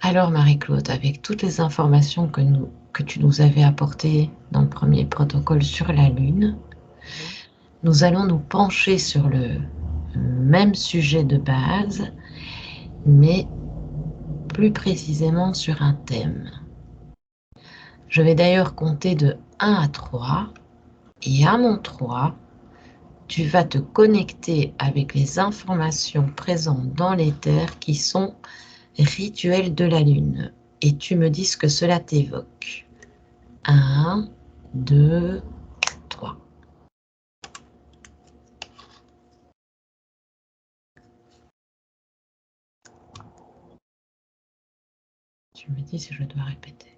Alors, Marie-Claude, avec toutes les informations que tu nous avais apportées dans le premier protocole sur la Lune, Oui. nous allons nous pencher sur le même sujet de base, mais plus précisément sur un thème. Je vais d'ailleurs compter de 1 à 3, et à mon 3, tu vas te connecter avec les informations présentes dans l'éther qui sont rituels de la Lune. Et tu me dis ce que cela t'évoque. 1, 2, 3. Tu me dis si je dois répéter.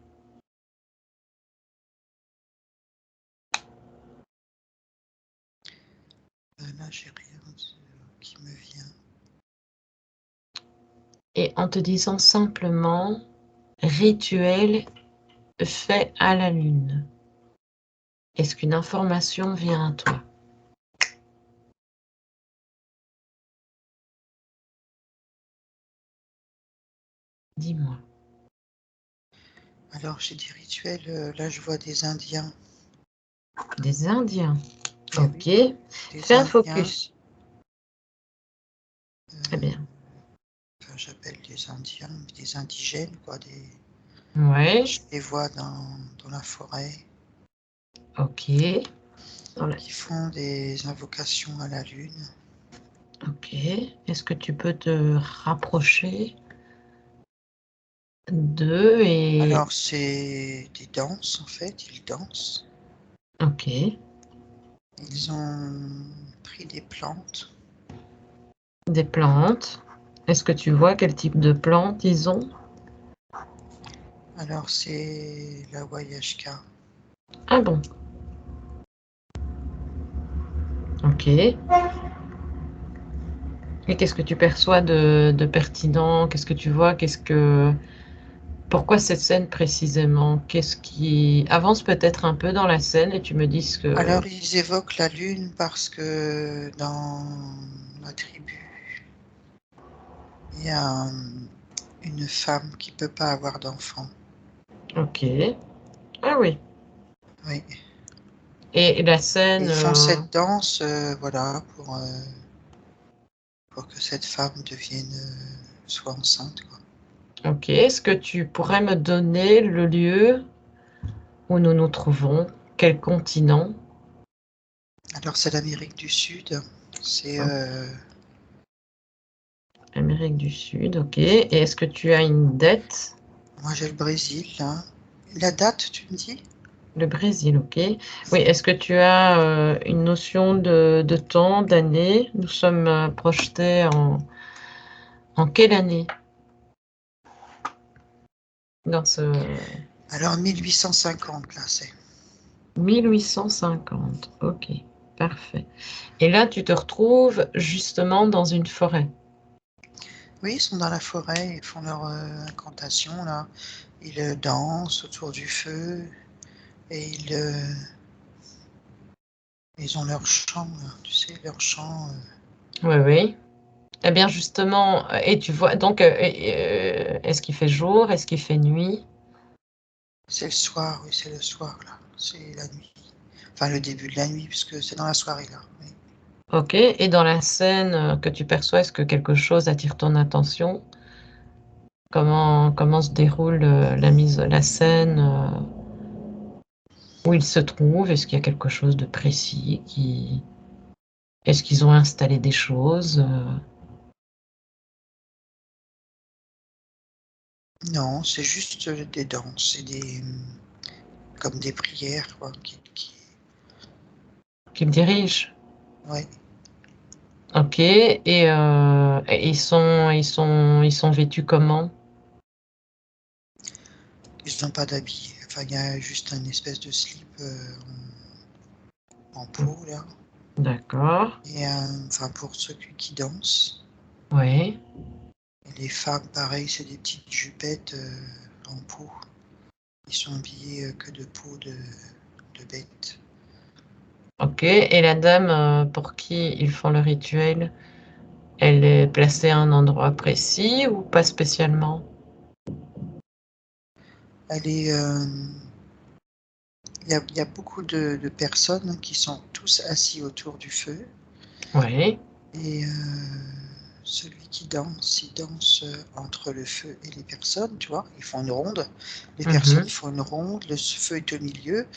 Là, j'ai rien qui me vient. Et en te disant simplement rituel fait à la Lune. Est-ce qu'une information vient à toi? Dis-moi. Alors, j'ai des rituels. Là, je vois des Indiens. Des Indiens. Eh Ok. oui, des Fais un Indiens. focus. Très bien. Enfin, j'appelle des Indiens, des indigènes, quoi. Ouais. Je les vois dans la forêt. Ok. Qui font des invocations à la lune. Ok. Est-ce que tu peux te rapprocher d'eux et... Alors, c'est des danses, en fait. Ils dansent. Ok. Ils ont pris des plantes. Des plantes. Est-ce que tu vois quel type de plantes ils ont? Alors, c'est la Wayashka. Ah bon. Ok. Et qu'est-ce que tu perçois de pertinent? Qu'est-ce que tu vois? Pourquoi cette scène précisément? Qu'est-ce qui avance peut-être un peu dans la scène et tu me dis ce que... Alors, ils évoquent la lune parce que dans la tribu, il y a une femme qui peut pas avoir d'enfant. Ok. Ah oui. Oui. Et la Et scène... ils font cette danse, voilà, pour que cette femme soit enceinte, quoi. Ok. Est-ce que tu pourrais me donner le lieu où nous nous trouvons? Quel continent? Alors, c'est l'Amérique du Sud. C'est Amérique du Sud, ok. Et est-ce que tu as une date? moi, j'ai le Brésil, là. La date, tu me dis? Le Brésil, ok. Oui, est-ce que tu as une notion de temps, d'année? Nous sommes projetés en quelle année dans ce Alors, 1850, là, c'est. 1850, ok, parfait. Et là, tu te retrouves justement dans une forêt. Oui, ils sont dans la forêt, ils font leur incantation, là. Ils dansent autour du feu et ils ont leur chant, là, tu sais, leur chant. Oui, oui. Eh bien, justement, et tu vois, donc, est-ce qu'il fait jour? Est-ce qu'il fait nuit? C'est le soir, oui, c'est le soir, là. C'est la nuit. Enfin, le début de la nuit, puisque c'est dans la soirée, là. Oui. Ok. Et dans la scène que tu perçois, est-ce que quelque chose attire ton attention? Comment se déroule la scène où ils se trouvent? Est-ce qu'il y a quelque chose de précis Est-ce qu'ils ont installé des choses? Non, c'est juste des danses, comme des prières, quoi. Qui me dirigent? Ouais. Ok. Et ils sont vêtus comment? Ils n'ont pas d'habits. Enfin, il y a juste une espèce de slip en peau, là. D'accord. Et enfin, pour ceux qui dansent. Oui. Et les femmes, pareil, c'est des petites jupettes en peau. Ils sont habillés que de peau de bête. Ok. Et la dame pour qui ils font le rituel, elle est placée à un endroit précis ou pas spécialement? Elle est, il y a beaucoup de personnes qui sont tous assis autour du feu. Oui. Et celui qui danse, il danse entre le feu et les personnes, tu vois. Ils font une ronde. Les personnes font une ronde. Le feu est au milieu.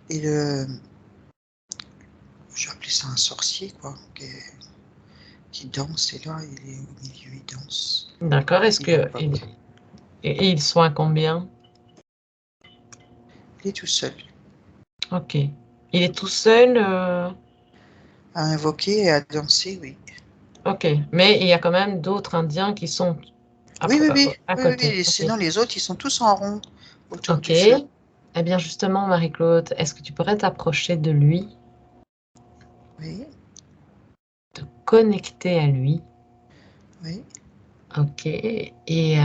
Et je vais appeler ça un sorcier, quoi, qui danse. Et là, il est au milieu, il danse. D'accord. Est-ce Il que invoque. et ils sont à combien? Il est tout seul. Ok. Il est tout seul. À invoquer et à danser, oui. Ok. Mais il y a quand même d'autres Indiens qui sont Oui, oui, oui. à Oui, oui, côté. oui. Ok. Sinon, les autres, ils sont tous en rond autour Ok. du feu. Eh bien, justement, Marie-Claude, est-ce que tu pourrais t'approcher de lui, Oui, te connecter à lui? oui. Ok. Et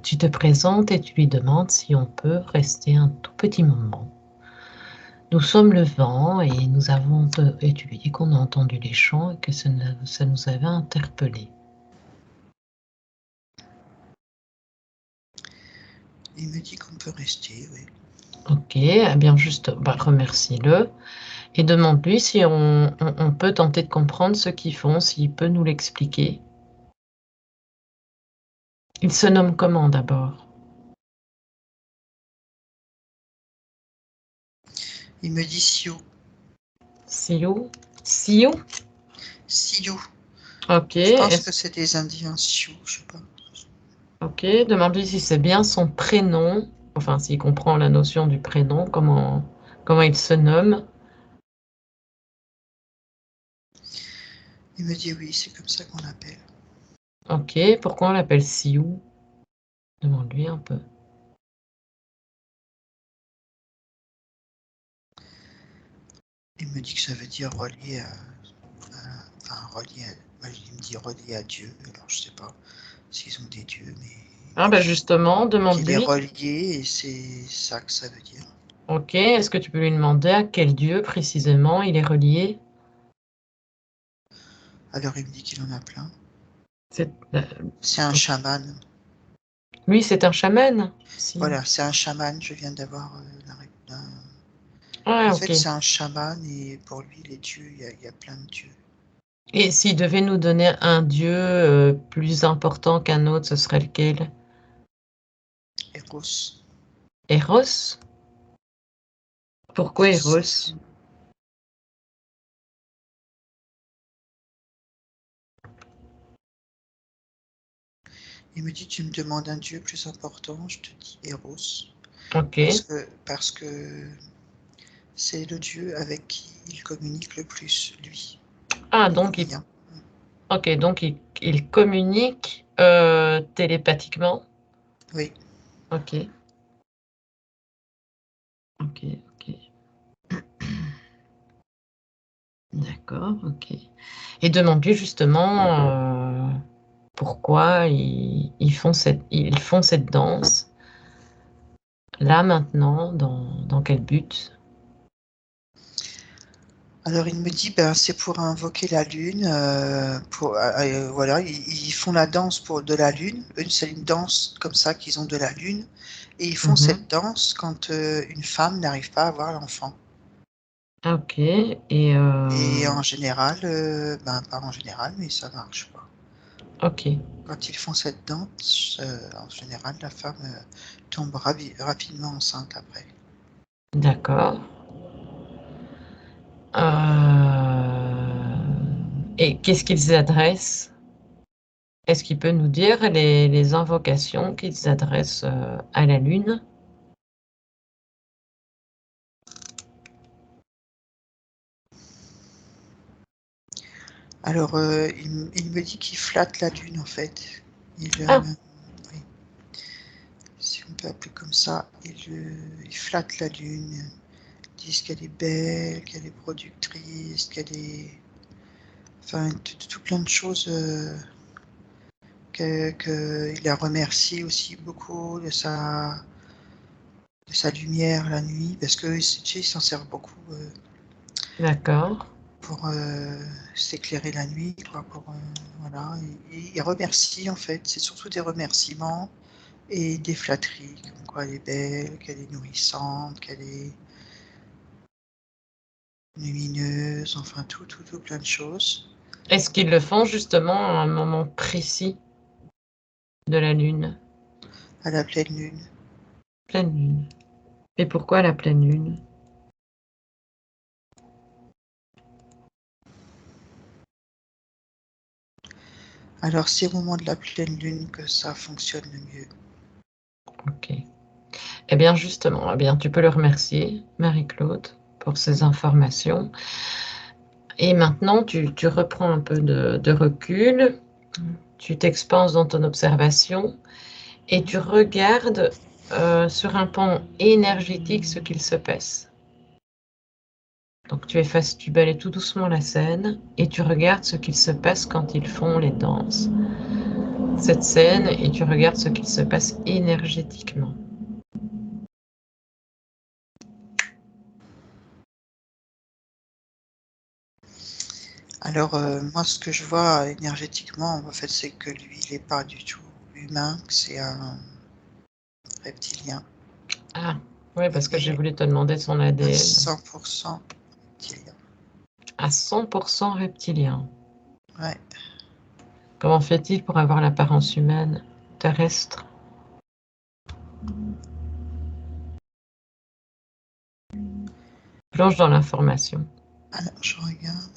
tu te présentes et tu lui demandes si on peut rester un tout petit moment. Nous sommes le vent et nous avons et tu lui dis qu'on a entendu les chants et que ça nous avait interpellés. Il me dit qu'on peut rester, oui. Ok, eh bien juste remercie-le et demande-lui si on peut tenter de comprendre ce qu'ils font, s'il peut nous l'expliquer. Il se nomme comment d'abord? Il me dit Sioux. Sioux? Sioux? Sioux. Ok, Je pense que c'est des Indiens Sioux, je sais pas. ok, demande-lui si c'est bien son prénom, enfin s'il comprend la notion du prénom, comment il se nomme. Il me dit oui, c'est comme ça qu'on l'appelle. Ok, pourquoi on l'appelle Sioux? Demande-lui un peu. Il me dit que ça veut dire relié enfin, relié il me dit relié à Dieu. Alors, je sais pas s'ils ont des dieux, mais Ah ben justement, qu'il est demande-lui. relié et c'est ça que ça veut dire. Ok, est-ce que tu peux lui demander à quel dieu précisément il est relié? Alors, il me dit qu'il en a plein. C'est, C'est un chaman. lui, c'est un chaman? Si. Voilà, c'est un chaman. Je viens d'avoir Ah, En ok. fait, c'est un chaman et pour lui, les dieux, il y a plein de dieux. Et s'il devait nous donner un dieu plus important qu'un autre, ce serait lequel? Eros. Eros? Pourquoi Eros? Il me dit, tu me demandes un dieu plus important, je te dis Eros. Ok. Parce que c'est le dieu avec qui il communique le plus, lui, Ah, les donc Indiens. ok, donc il communique télépathiquement. Oui. Ok, ok, ok. D'accord, ok. Et demande-lui justement pourquoi ils font cette danse, là, maintenant, dans quel but? Alors il me dit, ben, c'est pour invoquer la lune. Voilà, ils font la danse pour de la lune. C'est une danse comme ça qu'ils ont de la lune. Et ils font Mhm. cette danse quand une femme n'arrive pas à avoir l'enfant. Ah, ok, et Et en général, ben, pas en général, mais ça marche pas. ok, Quand ils font cette danse, en général, la femme tombe rapidement enceinte après. d'accord. Et qu'est-ce qu'ils adressent? Est-ce qu'il peut nous dire les invocations qu'ils adressent à la Lune? Alors, il me dit qu'il flatte la lune, en fait. Ah, Oui, si on peut appeler comme ça, il flatte la lune. Ils disent qu'elle est belle, qu'elle est productrice, qu'elle est... Enfin, tout plein de choses. Il la remercie aussi beaucoup de sa lumière la nuit, parce que tu sais, il s'en sert beaucoup d'accord. pour s'éclairer la nuit, quoi. Voilà. Il remercie, en fait. C'est surtout des remerciements. Et des flatteries, comme quoi elle est belle, qu'elle est nourrissante, qu'elle est lumineuse, enfin tout plein de choses. Est-ce qu'ils le font justement à un moment précis de la lune? À la pleine lune. Pleine lune. Et pourquoi la pleine lune? Alors c'est au moment de la pleine lune que ça fonctionne le mieux. Ok. Eh bien justement, eh bien, tu peux le remercier, Marie-Claude, pour ces informations. Et maintenant, tu reprends un peu de recul, tu t'expanses dans ton observation et tu regardes sur un pan énergétique ce qu'il se passe. Donc tu effaces, tu balayes tout doucement la scène et tu regardes ce qu'il se passe quand ils font les danses. Cette scène et tu regardes ce qu'il se passe énergétiquement. Alors moi ce que je vois énergétiquement en fait c'est que lui il n'est pas du tout humain, que c'est un reptilien. Ah, oui, parce que Il j'ai est voulu te demander son à ADN. 100% reptilien. À 100% reptilien. Ouais. Comment fait-il pour avoir l'apparence humaine terrestre? Plonge dans l'information. Alors je regarde.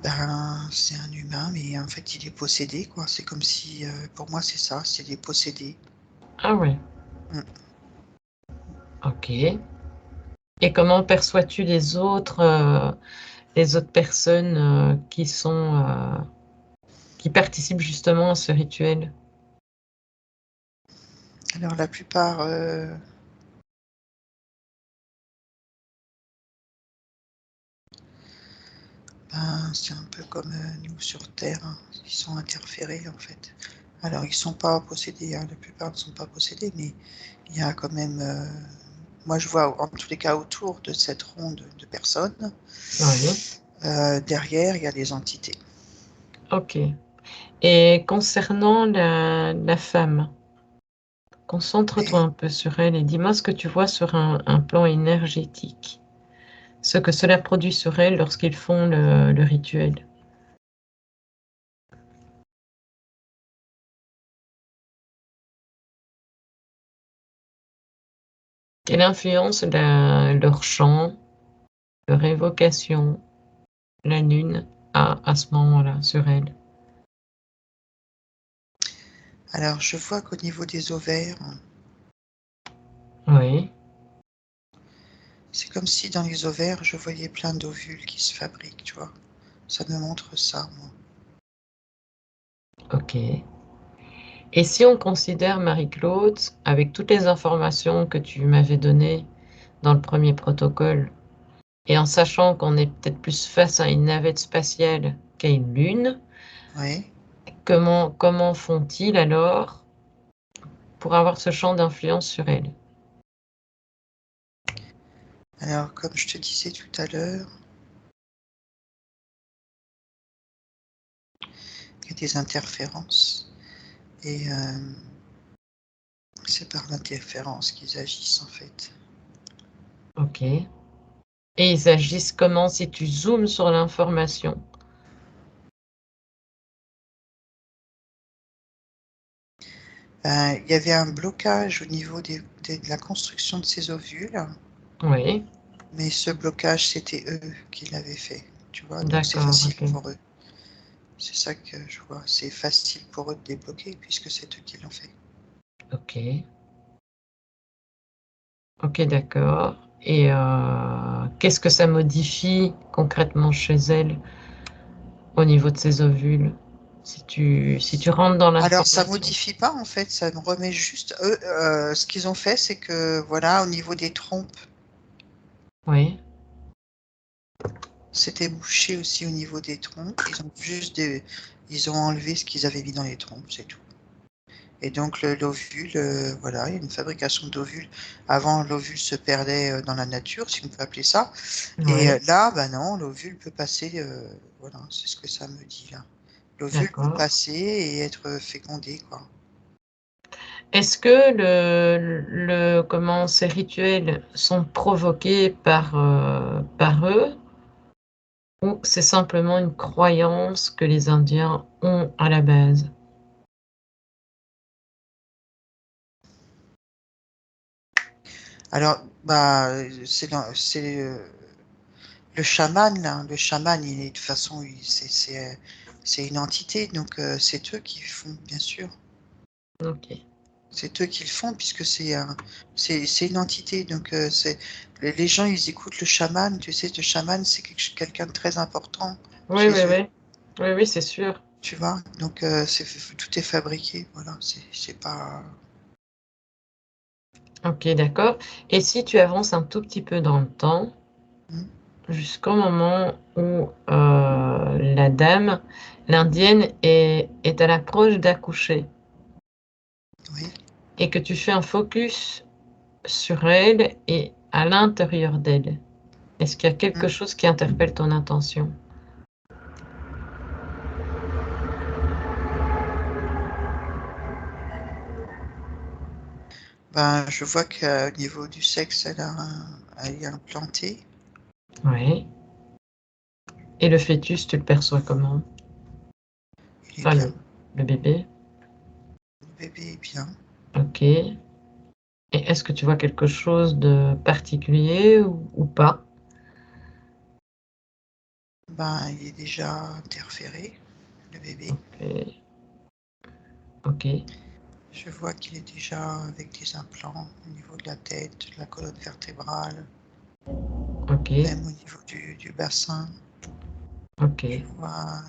Ben, c'est un humain, mais en fait, il est possédé, quoi. C'est comme si, pour moi, c'est ça, c'est des possédés. Ah ouais, Mm. ok. Et comment perçois-tu les autres personnes qui participent justement à ce rituel? Alors, la plupart, ben, c'est un peu comme nous sur Terre, hein. Ils sont interférés, en fait. Alors, ils sont pas possédés, hein. La plupart ne sont pas possédés, mais il y a quand même, moi, je vois, en tous les cas, autour de cette ronde de personnes, Oui, derrière, il y a des entités. ok. Et concernant la femme, concentre-toi Ouais. un peu sur elle et dis-moi ce que tu vois sur un plan énergétique. Ce que cela produit sur elle lorsqu'ils font le rituel. Quelle influence leur chant, leur évocation, la lune a à ce moment-là sur elle? Alors, je vois qu'au niveau des ovaires, Oui, c'est comme si dans les ovaires, je voyais plein d'ovules qui se fabriquent, tu vois. Ça me montre ça, moi. ok. Et si on considère, Marie-Claude, avec toutes les informations que tu m'avais données dans le premier protocole, et en sachant qu'on est peut-être plus face à une navette spatiale qu'à une lune, Oui. comment font-ils alors pour avoir ce champ d'influence sur elle? Alors, comme je te disais tout à l'heure, il y a des interférences. Et c'est par l'interférence qu'ils agissent, en fait. Ok. Et ils agissent comment si tu zoomes sur l'information? Ben, il y avait un blocage au niveau de la construction de ces ovules, Oui, mais ce blocage, c'était eux qui l'avaient fait, tu vois, donc c'est d'accord, facile ok. pour eux. C'est ça que je vois. C'est facile pour eux de débloquer puisque c'est eux qui l'ont fait. Ok, ok, d'accord. Et qu'est-ce que ça modifie concrètement chez elle au niveau de ses ovules? Si tu rentres dans Alors, ça l'information. modifie pas en fait, ça me remet juste. Eux, ce qu'ils ont fait, c'est que voilà, au niveau des trompes, Oui, c'était bouché aussi au niveau des trompes. Ils ont enlevé ce qu'ils avaient mis dans les trompes, c'est tout. Et donc l'ovule, voilà, il y a une fabrication d'ovules. Avant, l'ovule se perdait dans la nature, si on peut appeler ça. Et Oui, là, ben non, l'ovule peut passer, voilà, c'est ce que ça me dit là. L'ovule peut d'accord. passer et être fécondé, quoi. Est-ce que comment ces rituels sont provoqués par eux ou c'est simplement une croyance que les Indiens ont à la base? Alors, bah, c'est le chaman, là. Le chaman, il est, de toute façon, c'est une entité, donc c'est eux qui font, bien sûr. Ok, C'est eux qui le font puisque c'est une entité. Donc les gens ils écoutent le chaman. Tu sais, le chaman c'est quelqu'un de très important oui, chez oui, eux. oui, oui, oui, c'est sûr. Tu vois. Donc tout est fabriqué. Voilà. C'est pas. Ok, d'accord. Et si tu avances un tout petit peu dans le temps, Hmm. jusqu'au moment où la dame, l'indienne, est à l'approche d'accoucher Oui. et que tu fais un focus sur elle et à l'intérieur d'elle. Est-ce qu'il y a quelque Hmm. chose qui interpelle ton attention? Ben je vois qu'au niveau du sexe elle est implantée. Oui. Et le fœtus, tu le perçois comment? Il est Enfin, bien. le bébé. Le bébé est bien. Ok. Et est-ce que tu vois quelque chose de particulier ou pas? Ben il est déjà interféré. Le bébé. Ok. Ok. Je vois qu'il est déjà avec des implants au niveau de la tête, de la colonne vertébrale. Ok. Même au niveau du bassin, Ok. je vois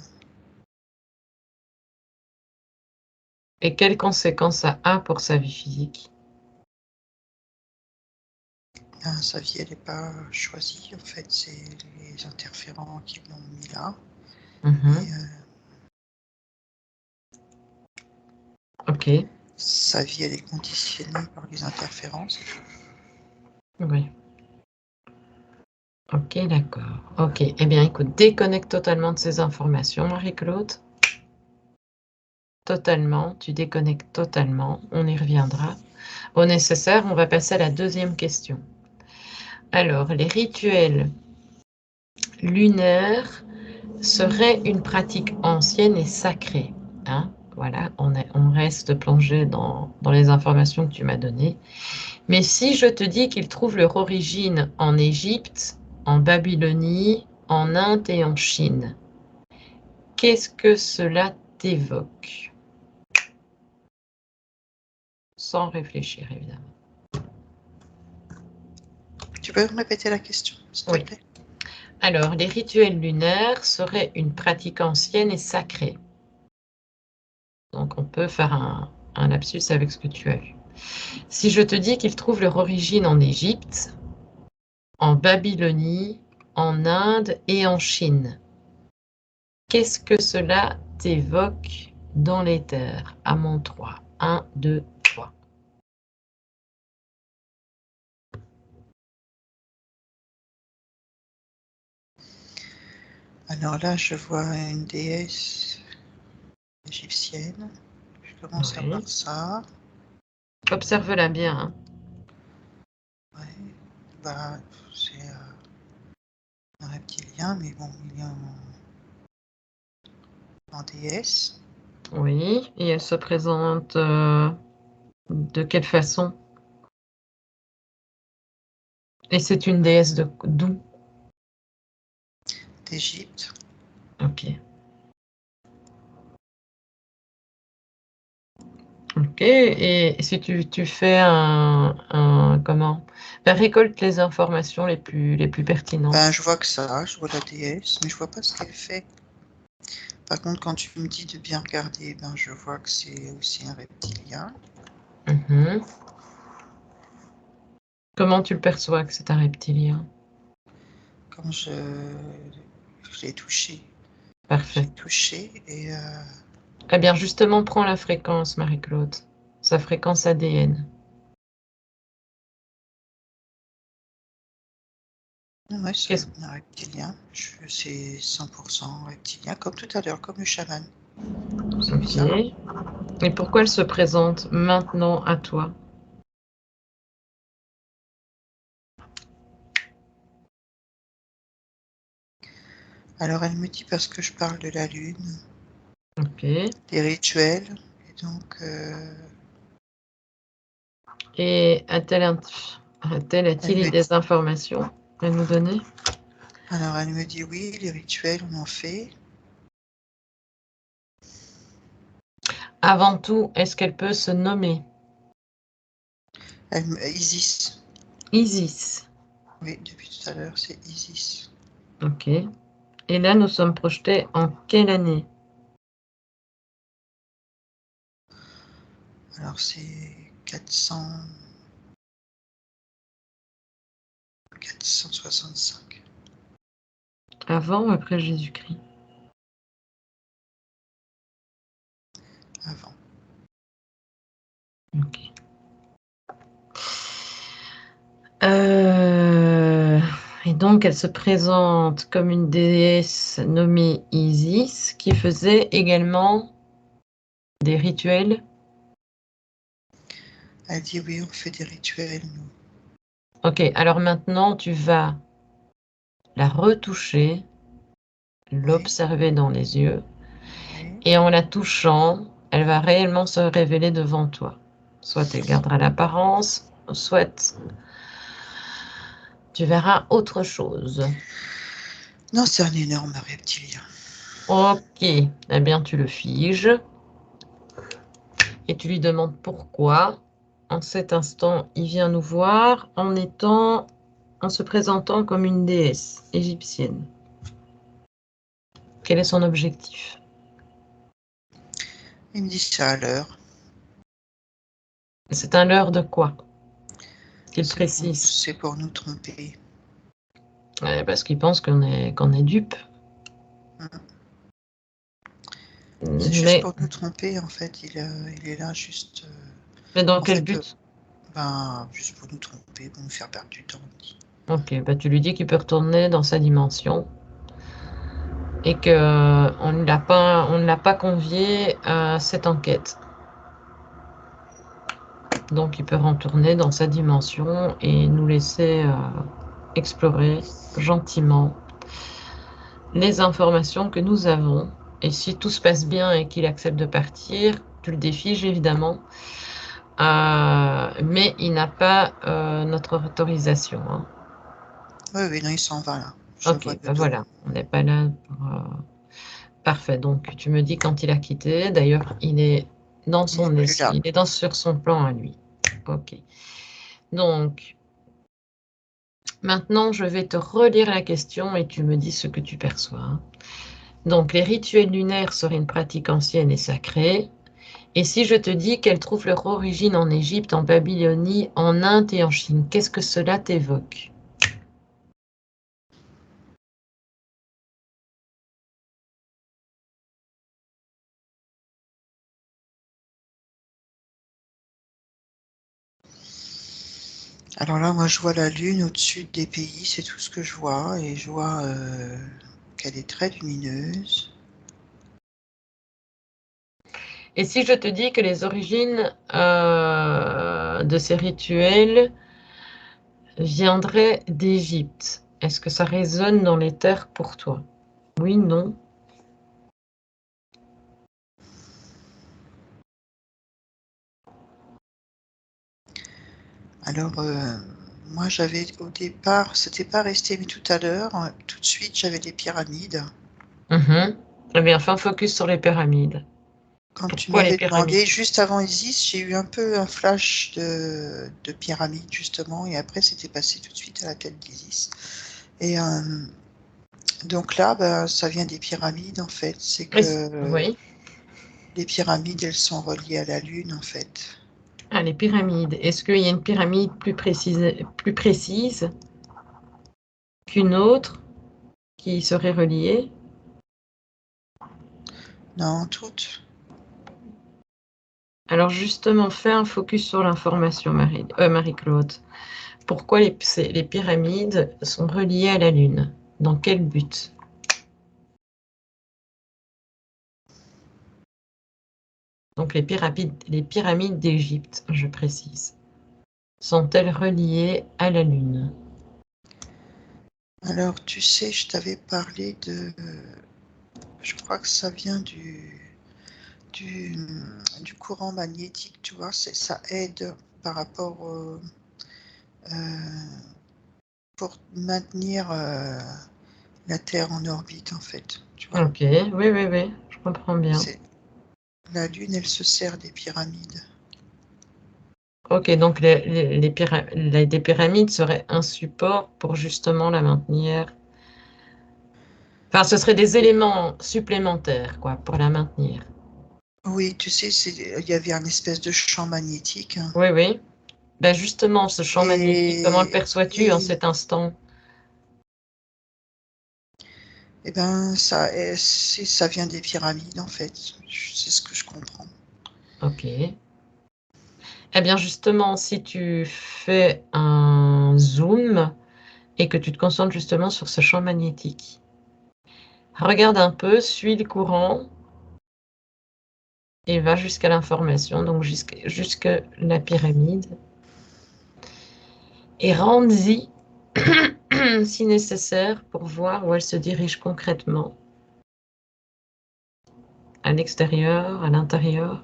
Et quelles conséquences ça a pour sa vie physique? sa vie, elle n'est pas choisie. En fait, c'est les interférents qui l'ont mis là. Et Mhm. Ok. sa vie, elle est conditionnée par les interférences. Oui. Ok, d'accord. Ok. Eh bien, écoute, déconnecte totalement de ces informations, Marie-Claude. Totalement. Tu déconnectes totalement. On y reviendra. Au nécessaire, on va passer à la deuxième question. Alors, les rituels lunaires seraient une pratique ancienne et sacrée. Hein? Voilà, on reste plongé dans les informations que tu m'as données. Mais si je te dis qu'ils trouvent leur origine en Égypte, en Babylonie, en Inde et en Chine, qu'est-ce que cela t'évoque? Sans réfléchir, évidemment. Tu peux me répéter la question, s'il te Oui. plaît? Alors, les rituels lunaires seraient une pratique ancienne et sacrée. Donc, on peut faire un lapsus avec ce que tu as vu. Si je te dis qu'ils trouvent leur origine en Égypte, en Babylonie, en Inde et en Chine, qu'est-ce que cela t'évoque dans l'éther? À mon 3. 1, 2, 3. Alors là, je vois une déesse égyptienne. Je commence à Oui. voir ça. Observe-la bien. Hein. Ouais. Bah, c'est un reptilien, mais bon, il est en déesse. Oui. Et elle se présente de quelle façon? Et c'est une déesse d'où? D'Égypte. Ok. Ok, et si tu fais comment? Ben, récolte les informations les plus Ben, pertinentes. je vois que ça, je vois la déesse, mais je vois pas ce qu'elle fait. Par contre, quand tu me dis de bien regarder, ben, je vois que c'est aussi un reptilien. Mhm. Comment tu le perçois que c'est un reptilien? Quand je l'ai touché, Parfait. j'ai touché et Eh bien, justement, prends la fréquence, Marie-Claude. sa fréquence ADN. Ouais, c'est un reptilien. C'est 100% reptilien, comme tout à l'heure, comme le chaman. C'est bizarre. Ok. Et pourquoi elle se présente maintenant à toi? Alors, elle me dit parce que je parle de la lune, Ok. des rituels, et donc... Et a-t-il des informations à nous donner? Alors, elle me dit oui, les rituels, on en fait. Avant tout, est-ce qu'elle peut se nommer? Isis. Isis. Oui, depuis tout à l'heure, c'est Isis. Ok. Et là, nous sommes projetés en quelle année? Alors, c'est 465. Avant ou après Jésus-Christ? Avant. Ok. Et donc, elle se présente comme une déesse nommée Isis qui faisait également des rituels. Elle dit oui, on fait des rituels, nous. Ok, alors maintenant, tu vas la retoucher, l'observer dans les yeux, Oui. et en la touchant, elle va réellement se révéler devant toi. Soit elle gardera l'apparence, soit tu verras autre chose. Non, c'est un énorme reptilien. Ok, eh bien tu le figes et tu lui demandes pourquoi. En cet instant, il vient nous voir en se présentant comme une déesse égyptienne. Quel est son objectif? Il me dit ça à l'heure. C'est un leurre de quoi? Qu'il C'est précise. pour nous tromper. Parce qu'il pense qu'on est dupe. C'est juste Mais, pour nous tromper, en fait. Il est là juste... mais dans en quel fait, but? juste pour nous tromper, pour nous faire perdre du temps. Ok, bah tu lui dis qu'il peut retourner dans sa dimension et que on ne l'a pas convié à cette enquête. Donc il peut retourner dans sa dimension et nous laisser explorer gentiment les informations que nous avons. Et si tout se passe bien et qu'il accepte de partir, tu le défiges évidemment. Mais il n'a pas notre autorisation. Hein. Oui, non, il s'en va là. Je le vois Ok, de ben dos. voilà, on n'est pas là pour... Parfait, donc tu me dis quand il a quitté. D'ailleurs, il est dans Il n'est son plus là. il est sur son plan à lui. Ok. Donc, maintenant, je vais te relire la question et tu me dis ce que tu perçois. Hein. Donc, les rituels lunaires seraient une pratique ancienne et sacrée. Et si je te dis qu'elles trouvent leur origine en Égypte, en Babylonie, en Inde et en Chine, qu'est-ce que cela t'évoque? Alors là, moi, je vois la lune au-dessus des pays. C'est tout ce que je vois. Et je vois qu'elle est très lumineuse. Et si je te dis que les origines de ces rituels viendraient d'Égypte, est-ce que ça résonne dans les terres pour toi? Oui, non? Alors, moi, j'avais au départ, c'était pas resté, mais tout à l'heure, tout de suite, j'avais les pyramides. Eh bien, enfin, focus sur les pyramides. Quand tu Pourquoi les m'avais pyramides? demandé, juste avant Isis, j'ai eu un peu un flash de pyramide, justement, et après, c'était passé tout de suite à la tête d'Isis. Et donc là, ça vient des pyramides, en fait. C'est que Oui. les pyramides, elles sont reliées à la Lune, en fait. Ah, les pyramides. Est-ce qu'il y a une pyramide plus précise qu'une autre qui serait reliée? Non, toutes. Alors justement, fais un focus sur l'information, Marie-Claude. Pourquoi les pyramides sont reliées à la Lune? Dans quel but? Donc les pyramides d'Égypte, je précise, sont-elles reliées à la Lune? Alors, tu sais, je t'avais parlé de... je crois que ça vient du, du courant magnétique, tu vois, ça aide par rapport pour maintenir la Terre en orbite, en fait, tu vois. Ok, oui, oui, oui, je comprends bien. La Lune, elle se sert des pyramides. Ok, donc des pyramides seraient un support pour justement la maintenir. Enfin, ce seraient des éléments supplémentaires, quoi, pour la maintenir. Oui, tu sais, il y avait un espèce de champ magnétique, hein. Oui, oui. Ben justement, ce champ magnétique, comment le Et, perçois-tu en et, cet instant? et ben, ça vient des pyramides, en fait. C'est ce que je comprends. Ok. Eh bien, justement, si tu fais un zoom et que tu te concentres justement sur ce champ magnétique, regarde un peu, suis le courant et va jusqu'à l'information, donc jusque la pyramide, et rends-y si nécessaire pour voir où elle se dirige concrètement, à l'extérieur, à l'intérieur.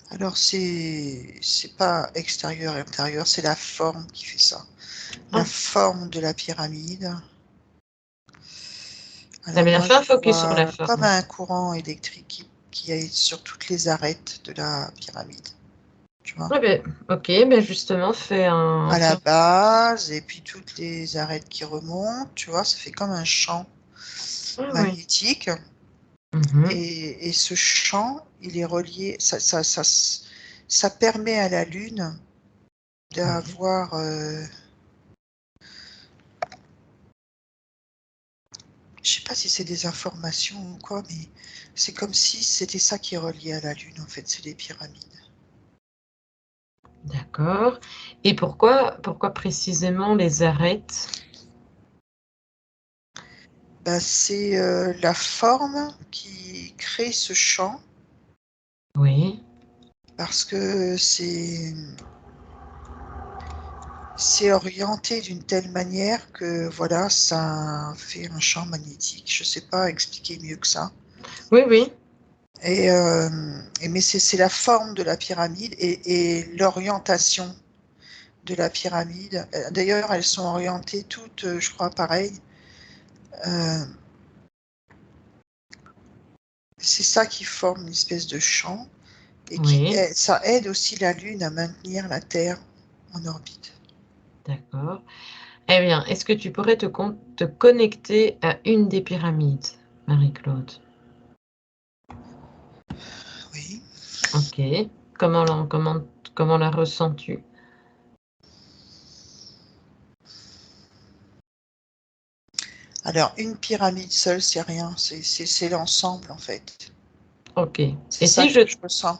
Alors, c'est pas extérieur et intérieur, c'est la forme qui fait ça. La Ah, forme de la pyramide. t'as Alors bien moi, fait un je focus sur la vois comme forme. un courant électrique qui est sur toutes les arêtes de la pyramide, tu vois. Ah ben, ok, ben justement, À fais la un... base, et puis toutes les arêtes qui remontent, tu vois, ça fait comme un champ Ah oui. magnétique. Mhm. Et ce champ, il est relié, ça permet à la Lune Oui. d'avoir, je sais pas si c'est des informations ou quoi, mais c'est comme si c'était ça qui est relié à la Lune, en fait, c'est les pyramides. D'accord. Et pourquoi précisément les arêtes? Bah, c'est la forme qui crée ce champ Oui, parce que c'est orienté d'une telle manière que voilà, ça fait un champ magnétique. Je sais pas expliquer mieux que ça. oui, oui. Mais c'est la forme de la pyramide et l'orientation de la pyramide. D'ailleurs, elles sont orientées toutes, je crois, pareil. Euh, c'est ça qui forme une espèce de champ et Oui, ça aide aussi la Lune à maintenir la Terre en orbite. d'accord. Eh bien, est-ce que tu pourrais te connecter à une des pyramides, Marie-Claude? Oui. Ok. Comment la ressens-tu? Alors, une pyramide seule, c'est rien. C'est l'ensemble, en fait. Ok. C'est Et ça si que je... je ressens.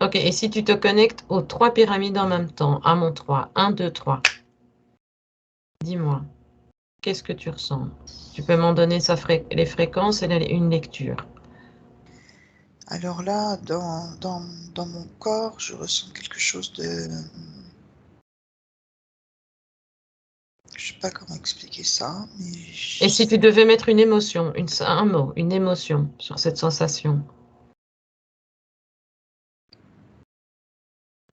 Ok, et si tu te connectes aux trois pyramides en même temps, à mon 3, 1, 2, 3, dis-moi, qu'est-ce que tu ressens? Tu peux m'en donner les fréquences et une lecture. Alors là, dans mon corps, je ressens quelque chose de... Je sais pas comment expliquer ça, mais Et si tu devais mettre une émotion, un mot, une émotion sur cette sensation?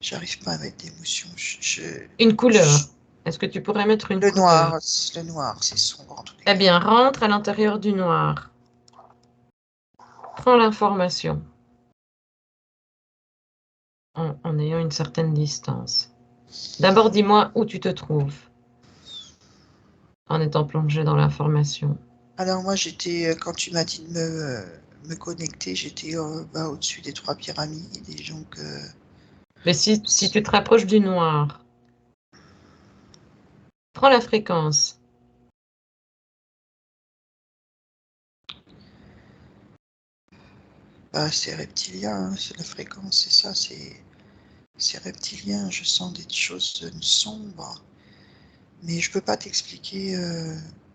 j'arrive pas à mettre d'émotion. Une couleur. Est-ce que tu pourrais mettre une couleur? Le noir, c'est sombre en tous les Eh cas. bien, rentre à l'intérieur du noir. Prends l'information en ayant une certaine distance. D'abord, dis-moi où tu te trouves en étant plongé dans l'information. Alors moi, quand tu m'as dit de me connecter, j'étais au-dessus des trois pyramides et donc Mais si tu te rapproches du noir, prends la fréquence. Bah, c'est reptilien, hein, c'est la fréquence, c'est ça, c'est reptilien. Je sens des choses sombres, mais je peux pas t'expliquer.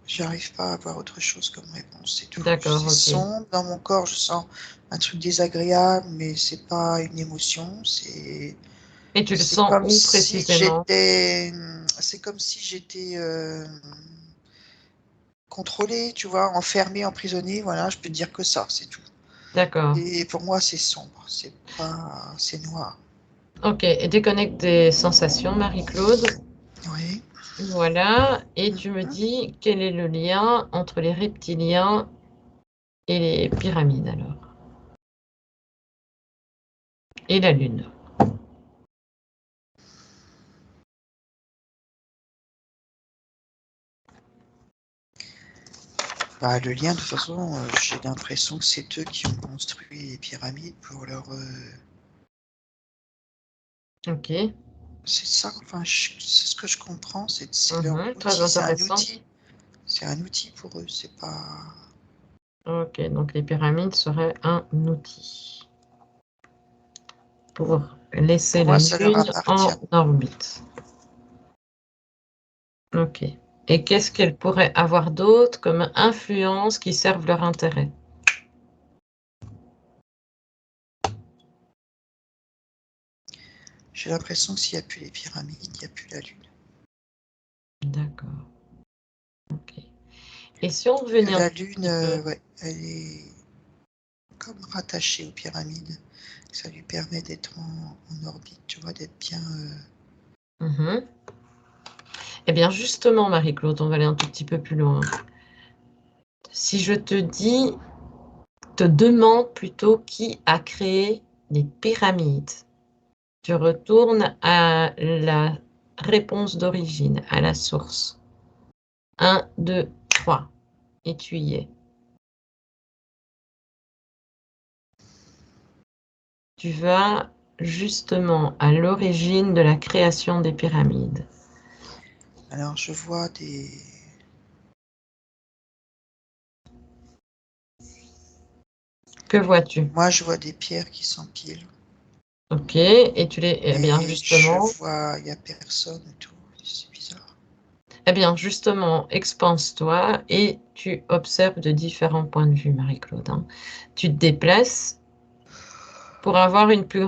J'arrive pas à avoir autre chose comme réponse, c'est tout. D'accord, C'est ok. sombre. Dans mon corps, je sens un truc désagréable, mais c'est pas une émotion. Et tu le C'est sens comme où si précisément? j'étais. C'est comme si j'étais contrôlée, tu vois, enfermée, emprisonnée. Voilà, je peux te dire que ça, c'est tout. D'accord. Et pour moi, c'est sombre. C'est pas. C'est noir. Ok, et déconnecte des sensations, Marie-Claude. Oui. Voilà, et tu me Mhm. dis quel est le lien entre les reptiliens et les pyramides alors, et la Lune. Bah, le lien, de toute façon, j'ai l'impression que c'est eux qui ont construit les pyramides pour leur. Ok, C'est ça, enfin, c'est ce que je comprends, c'est leur très outil, c'est un intéressant. outil. C'est un outil pour eux, c'est pas. Ok, donc les pyramides seraient un outil pour laisser Pour la moi, ça leur Lune appartient. en orbite. Ok. Et qu'est-ce qu'elles pourraient avoir d'autre comme influence qui servent leur intérêt? J'ai l'impression que s'il n'y a plus les pyramides, il n'y a plus la Lune. D'accord. Ok. Et si on Que revenait un la tout Lune, petit peu, ouais, elle est comme rattachée aux pyramides. Ça lui permet d'être en orbite, tu vois, d'être bien. mhm. Eh bien justement, Marie-Claude, on va aller un tout petit peu plus loin. Si je te demande plutôt qui a créé les pyramides, tu retournes à la réponse d'origine, à la source. 1, 2, 3. Et tu y es. Tu vas justement à l'origine de la création des pyramides. Alors, je vois des. Que vois-tu? Moi, je vois des pierres qui s'empilent. Ok, et tu les... Eh bien Mais je justement, vois, il n'y a personne et tout. C'est bizarre. expanse-toi et tu observes de différents points de vue, Marie-Claude, hein. Tu te déplaces pour avoir une plus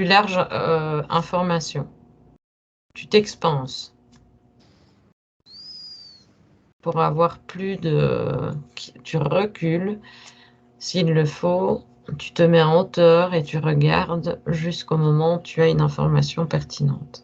large information. Tu t'expanses pour avoir plus de... Tu recules s'il le faut. Tu te mets en hauteur et tu regardes jusqu'au moment où tu as une information pertinente.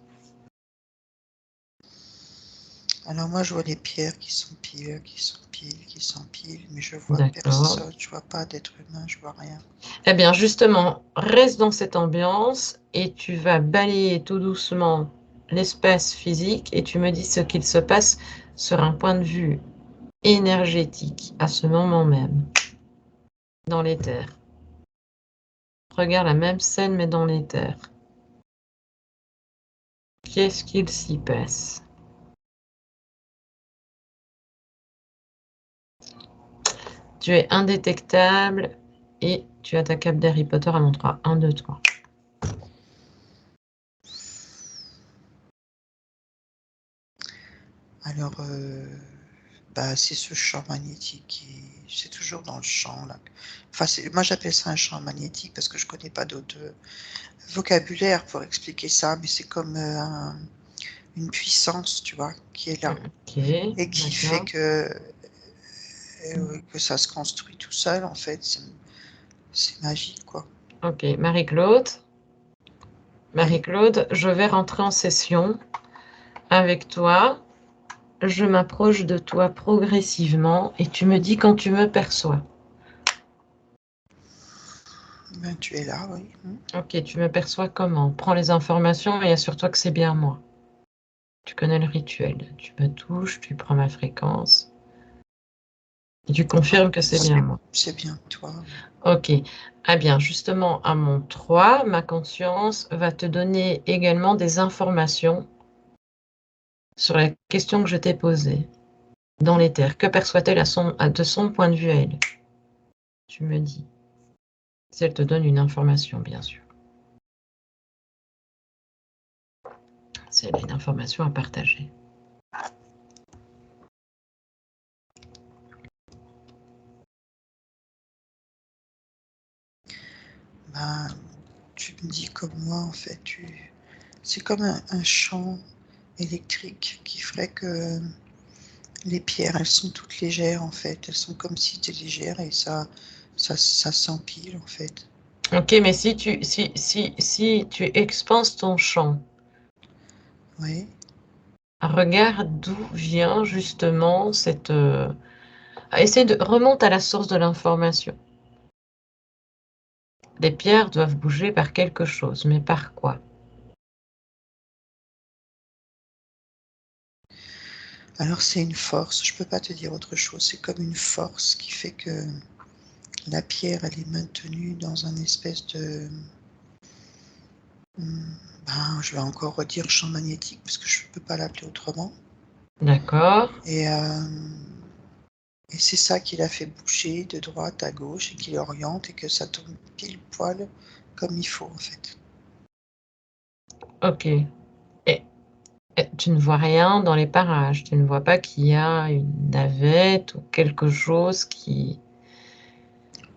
Alors moi, je vois les pierres qui s'empilent, qui s'empilent, qui s'empilent, mais je vois D'accord. personne, je vois pas d'être humain, je vois rien. Eh bien, justement, reste dans cette ambiance et tu vas balayer tout doucement l'espace physique et tu me dis ce qu'il se passe sur un point de vue énergétique à ce moment même, dans l'éther. Regarde la même scène mais dans l'éther. Qu'est-ce qu'il s'y passe? Tu es indétectable et tu as ta cape d'Harry Potter à mon 3. 1, 2, 3. Alors, bah, c'est ce champ magnétique c'est toujours dans le champ là. Enfin, moi j'appelle ça un champ magnétique parce que je connais pas d'autre vocabulaire pour expliquer ça, mais c'est comme une puissance, tu vois, qui est là Ok, et qui fait d'accord. que ça se construit tout seul en fait. C'est magique quoi. Ok, Marie-Claude. Oui. Marie-Claude, je vais rentrer en session avec toi. Je m'approche de toi progressivement et tu me dis quand tu me perçois. Ben, tu es là, oui. Ok, tu me perçois comment? Prends les informations et assure-toi que c'est bien moi. Tu connais le rituel. Tu me touches, tu prends ma fréquence et tu Ouais, confirmes que c'est bien moi. c'est bien toi, oui. Ok. Ah bien, justement, à mon 3, ma conscience va te donner également des informations sur la question que je t'ai posée dans l'éther. Que perçoit-elle de son point de vue à elle? Tu me dis. Si elle te donne une information, bien sûr. Si elle a une information à partager. Ben, tu me dis comme moi, en fait, c'est comme un champ électrique qui ferait que les pierres, elles sont toutes légères, en fait. Elles sont comme si c'était légères et ça s'empile, en fait. Ok, mais si tu expanses ton champ, Oui. regarde d'où vient justement cette... essaie de... Remonte à la source de l'information. Les pierres doivent bouger par quelque chose, mais par quoi? Alors c'est une force, je peux pas te dire autre chose. C'est comme une force qui fait que la pierre, elle est maintenue dans un espèce de... je vais encore redire champ magnétique parce que je ne peux pas l'appeler autrement. D'accord. Et c'est ça qui l'a fait bouger de droite à gauche et qui l'oriente et que ça tourne pile poil comme il faut en fait. Ok. Et tu ne vois rien dans les parages. Tu ne vois pas qu'il y a une navette ou quelque chose qui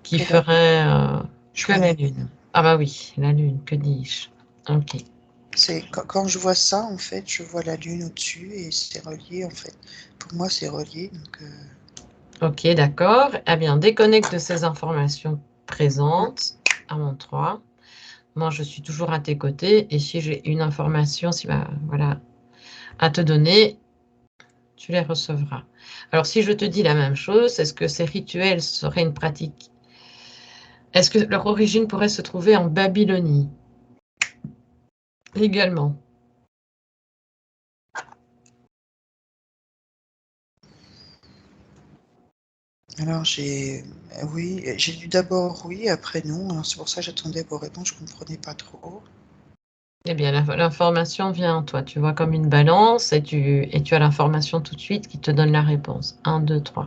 Que la lune. ferait Je que vois la la lune. lune. Ah bah oui, la lune, que dis-je? Ok. C'est quand je vois ça en fait, je vois la lune au-dessus et c'est relié en fait. Pour moi c'est relié donc. Ok, d'accord. Eh bien, déconnecte de ces informations présentes à mon 3. Moi, je suis toujours à tes côtés. Et si j'ai une information voilà, à te donner, tu les recevras. Alors, si je te dis la même chose, est-ce que ces rituels seraient une pratique? Est-ce que leur origine pourrait se trouver en Babylonie également? Alors j'ai lu d'abord oui, après non. Alors c'est pour ça que j'attendais vos réponses, je comprenais pas trop. Eh bien, l'information vient en toi. Tu vois comme une balance et tu as l'information tout de suite qui te donne la réponse. 1, 2, 3.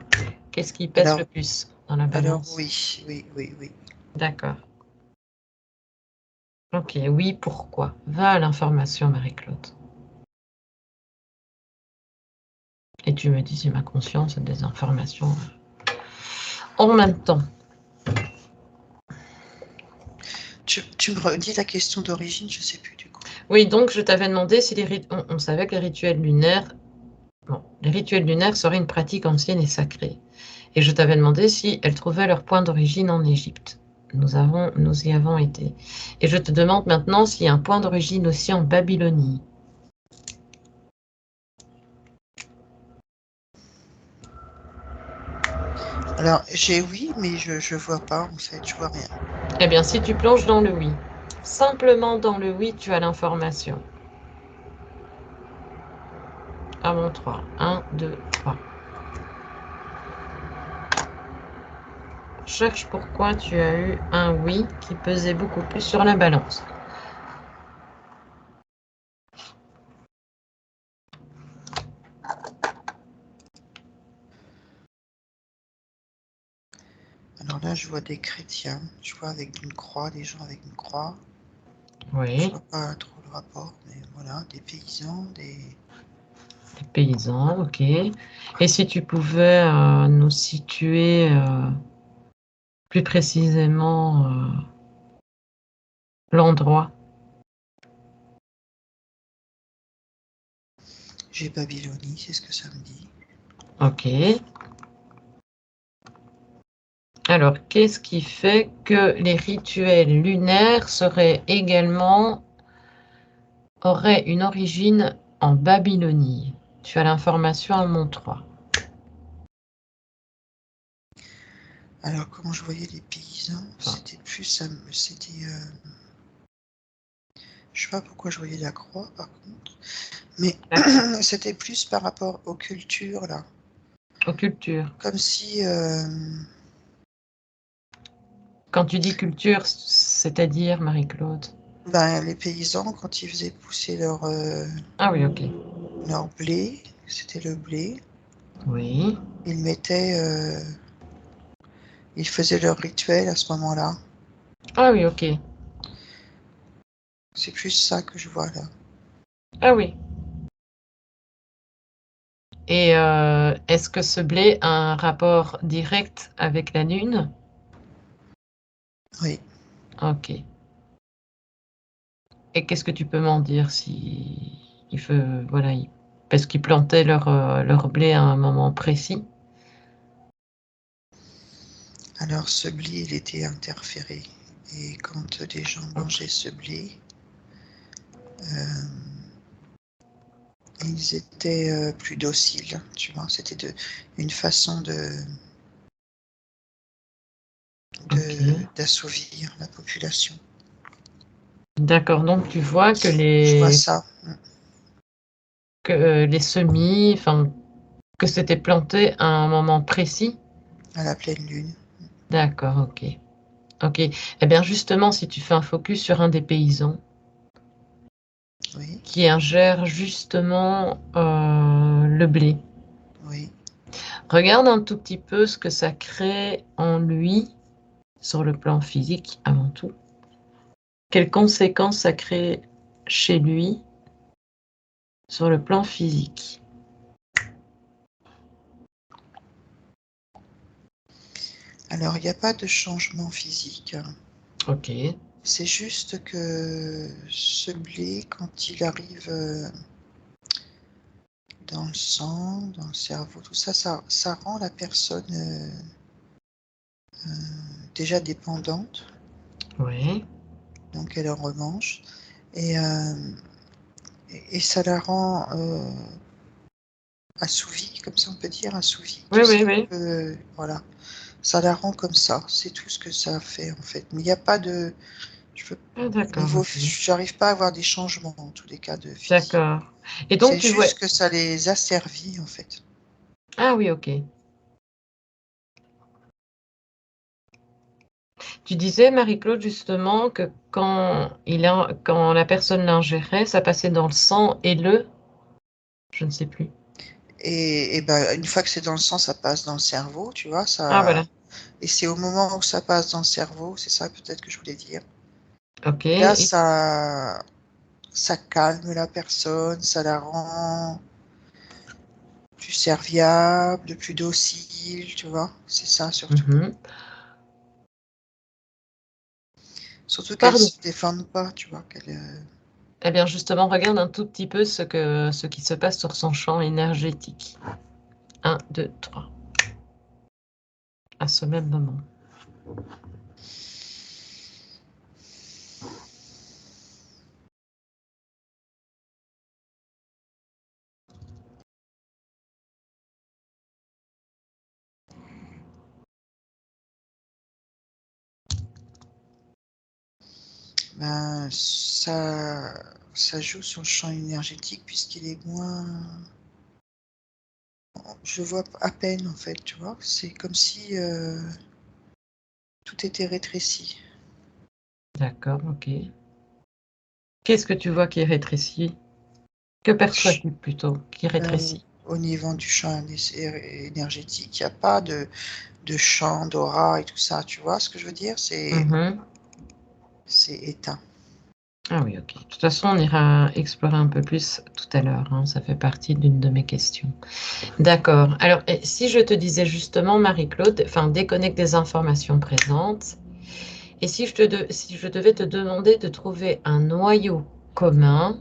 Qu'est-ce qui pèse le plus dans la Alors balance? oui. D'accord. Ok, oui, pourquoi? Va à l'information, Marie-Claude. Et tu me dis si ma conscience a des informations en même temps. Tu me redis la question d'origine, je sais plus du coup. Oui, donc je t'avais demandé si on savait que les rituels lunaires, les rituels lunaires seraient une pratique ancienne et sacrée. Et je t'avais demandé si elles trouvaient leur point d'origine en Égypte. Nous y avons été. Et je te demande maintenant s'il y a un point d'origine aussi en Babylonie. Alors j'ai oui, mais je vois pas en fait, je vois rien. Eh bien, si tu plonges dans le oui, simplement dans le oui, tu as l'information. À mon 3. 1, 2, 3. Cherche pourquoi tu as eu un oui qui pesait beaucoup plus sur la balance. Alors là je vois des chrétiens, je vois avec une croix, des gens avec une croix. Je Oui, vois pas trop le rapport, mais voilà, des paysans, des... les paysans, ok. Et si tu pouvais nous situer plus précisément l'endroit. J'ai Babylonie, c'est ce que ça me dit. Ok. Alors, qu'est-ce qui fait que les rituels lunaires auraient une origine en Babylonie? Tu as l'information à mon 3. Alors comment je voyais les paysans, Enfin, c'était plus je sais pas pourquoi je voyais la croix par contre, mais c'était plus par rapport aux cultures là. aux cultures. Comme si Quand tu dis culture, c'est-à-dire, Marie-Claude? les paysans, quand ils faisaient pousser Ah oui, ok. leur blé, c'était le blé, Oui. ils mettaient Ils faisaient leur rituel à ce moment-là. Ah oui, ok. C'est plus ça que je vois là. Ah oui. Et est-ce que ce blé a un rapport direct avec la Lune? Oui. Ok. Et qu'est-ce que tu peux m'en dire si voilà, parce qu'ils plantaient leur blé à un moment précis? Alors ce blé, il était interféré. Et quand les gens Ok. mangeaient ce blé, euh, ils étaient plus dociles, tu vois. C'était une façon Ok. d'assouvir la population. D'accord. Donc tu vois que Je vois ça les semis, enfin, que c'était planté à un moment précis? à la pleine lune. D'accord, ok. Ok. Eh bien, justement, si tu fais un focus sur un des paysans Oui, qui ingère justement le blé, oui. regarde un tout petit peu ce que ça crée en lui sur le plan physique avant tout. Quelles conséquences ça crée chez lui sur le plan physique? Alors il n'y a pas de changement physique. Ok. C'est juste que ce blé, quand il arrive dans le sang, dans le cerveau, tout ça, ça rend la personne déjà dépendante, Ouais. donc elle en remange, et, et ça la rend assouvie, comme ça on peut dire, assouvie, Oui, tu oui, sais, oui. voilà, ça la rend comme ça, c'est tout ce que ça fait en fait. Mais il n'y a pas de, je veux, Ah, d'accord, niveau, ok. j'arrive pas à avoir des changements en tous les cas de physique. D'accord. Et donc, C'est tu vois... juste que ça les asservit en fait. Ah oui, ok. Tu disais, Marie-Claude, justement, que quand la personne l'ingérait, ça passait dans le sang et je ne sais plus. Et ben, une fois que c'est dans le sang, ça passe dans le cerveau, tu vois, Ah, voilà. et c'est au moment où ça passe dans le cerveau, c'est ça peut-être que je voulais dire. Ok. Là, ça calme la personne, ça la rend plus serviable, plus docile, tu vois, c'est ça surtout. Mhm. Surtout qu'elle Pardon. se défende pas, tu vois, Eh bien, justement, regarde un tout petit peu ce qui se passe sur son champ énergétique. Un, 2, 3. À ce même moment. ben, ça joue sur le champ énergétique puisqu'il est moins. Je vois à peine en fait, tu vois. C'est comme si tout était rétréci. D'accord, ok. Qu'est-ce que tu vois qui rétrécit? Que Ch- perçois-tu plutôt qui rétrécit? Au niveau du champ énergétique, il n'y a pas de champ, d'aura et tout ça, tu vois ce que je veux dire? Mhm. C'est éteint. Ah oui, ok. De toute façon, on ira explorer un peu plus tout à l'heure, hein. Ça fait partie d'une de mes questions. D'accord. Alors, si je te disais justement, Marie-Claude, enfin, déconnecte des informations présentes, et si je devais te demander de trouver un noyau commun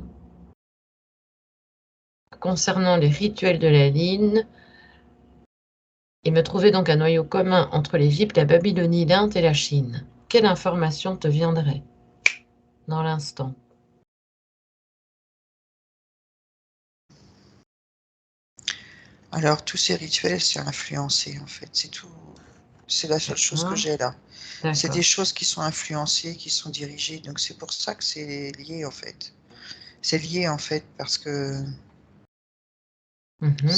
concernant les rituels de la ligne, et me trouver donc un noyau commun entre l'Égypte, la Babylonie, l'Inde et la Chine, quelle information te viendrait dans l'instant? Alors tous ces rituels, c'est influencé en fait, c'est tout. C'est la seule chose que D'accord, j'ai là. C'est des d'accord. choses qui sont influencées, qui sont dirigées, donc c'est pour ça que c'est lié en fait. C'est lié en fait parce que Mhm.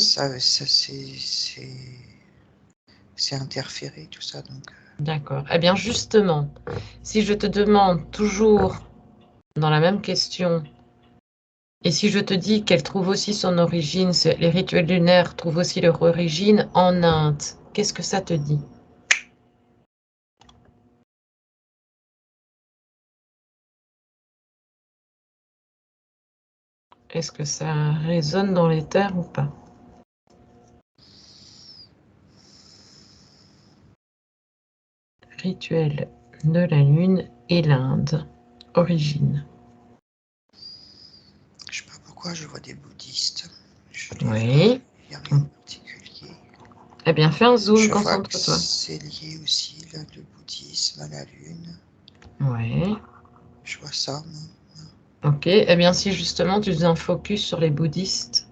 c'est interféré tout ça donc. D'accord. Eh bien, justement, si je te demande toujours dans la même question, et si je te dis qu'elle trouve aussi son origine, les rituels lunaires trouvent aussi leur origine en Inde, qu'est-ce que ça te dit? Est-ce que ça résonne dans les terres ou pas? Rituel de la Lune et l'Inde. Origine. Je sais pas pourquoi je vois des bouddhistes. Je les vois, Oui. il n'y a rien de particulier. Eh bien, fais un zoom, Je vois que concentre-toi. c'est lié aussi, là, le bouddhisme à la Lune. Oui. Je vois ça, moi. Ok. Eh bien, si justement tu faisais un focus sur les bouddhistes,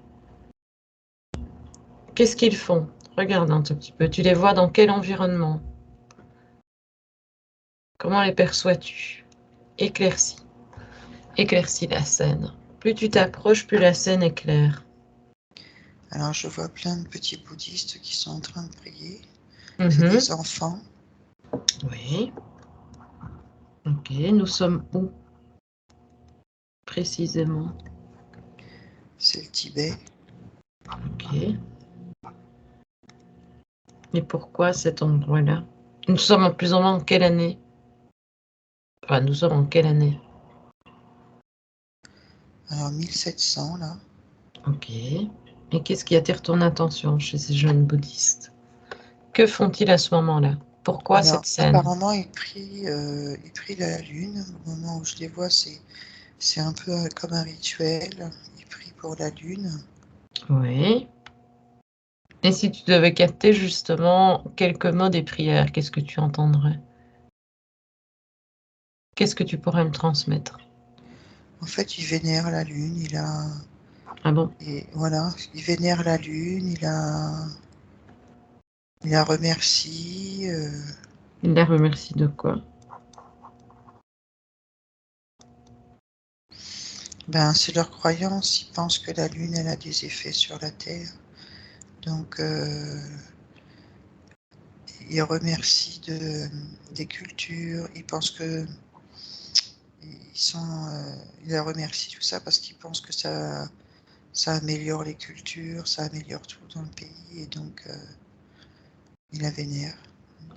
qu'est-ce qu'ils font? Regarde un tout petit peu. Tu les vois dans quel environnement? Comment les perçois-tu? Éclaircis. Éclaircis la scène. Plus tu t'approches, plus la scène est claire. Alors, je vois plein de petits bouddhistes qui sont en train de prier. C'est Mhm. des enfants. Oui. Ok. Nous sommes où précisément? C'est le Tibet. Ok. Et pourquoi cet endroit-là? Nous sommes en plus ou moins en quelle année? Enfin, nous sommes en quelle année? Alors, 1700, là. Ok. Et qu'est-ce qui attire ton attention chez ces jeunes bouddhistes? Que font-ils à ce moment-là? Pourquoi Alors, cette scène? apparemment, ils prient la Lune. Au moment où je les vois, c'est un peu comme un rituel. Ils prient pour la Lune. Oui. Et si tu devais capter justement quelques mots des prières, qu'est-ce que tu entendrais? Qu'est-ce que tu pourrais me transmettre? En fait, ils vénèrent la Lune. Ah bon? Et voilà, il vénère la Lune. Il la remercie. Il la remercie de quoi? Ben, c'est leur croyance. Ils pensent que la Lune, elle a des effets sur la Terre. Donc, ils remercient des cultures. Ils pensent que ils la remercient tout ça parce qu'ils pensent que ça améliore les cultures, ça améliore tout dans le pays et donc ils la vénèrent.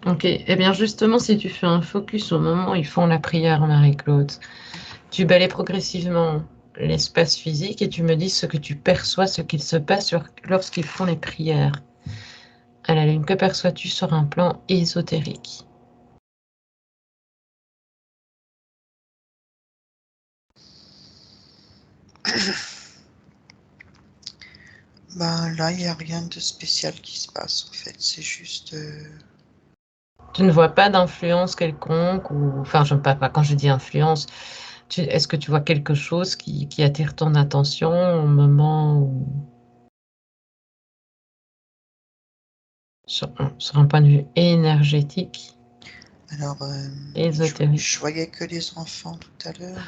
Ok. Eh bien justement, si tu fais un focus au moment où ils font la prière, Marie-Claude, tu balaies progressivement l'espace physique et tu me dis ce que tu perçois, ce qu'il se passe lorsqu'ils font les prières. À la Lune, que perçois-tu sur un plan ésotérique? Ben là, il n'y a rien de spécial qui se passe en fait. C'est juste. Tu ne vois pas d'influence quelconque ou enfin, je pas quand je dis influence, est-ce que tu vois quelque chose qui attire ton attention au moment où sur un point de vue énergétique, Alors, ésotérique? je voyais que les enfants tout à l'heure,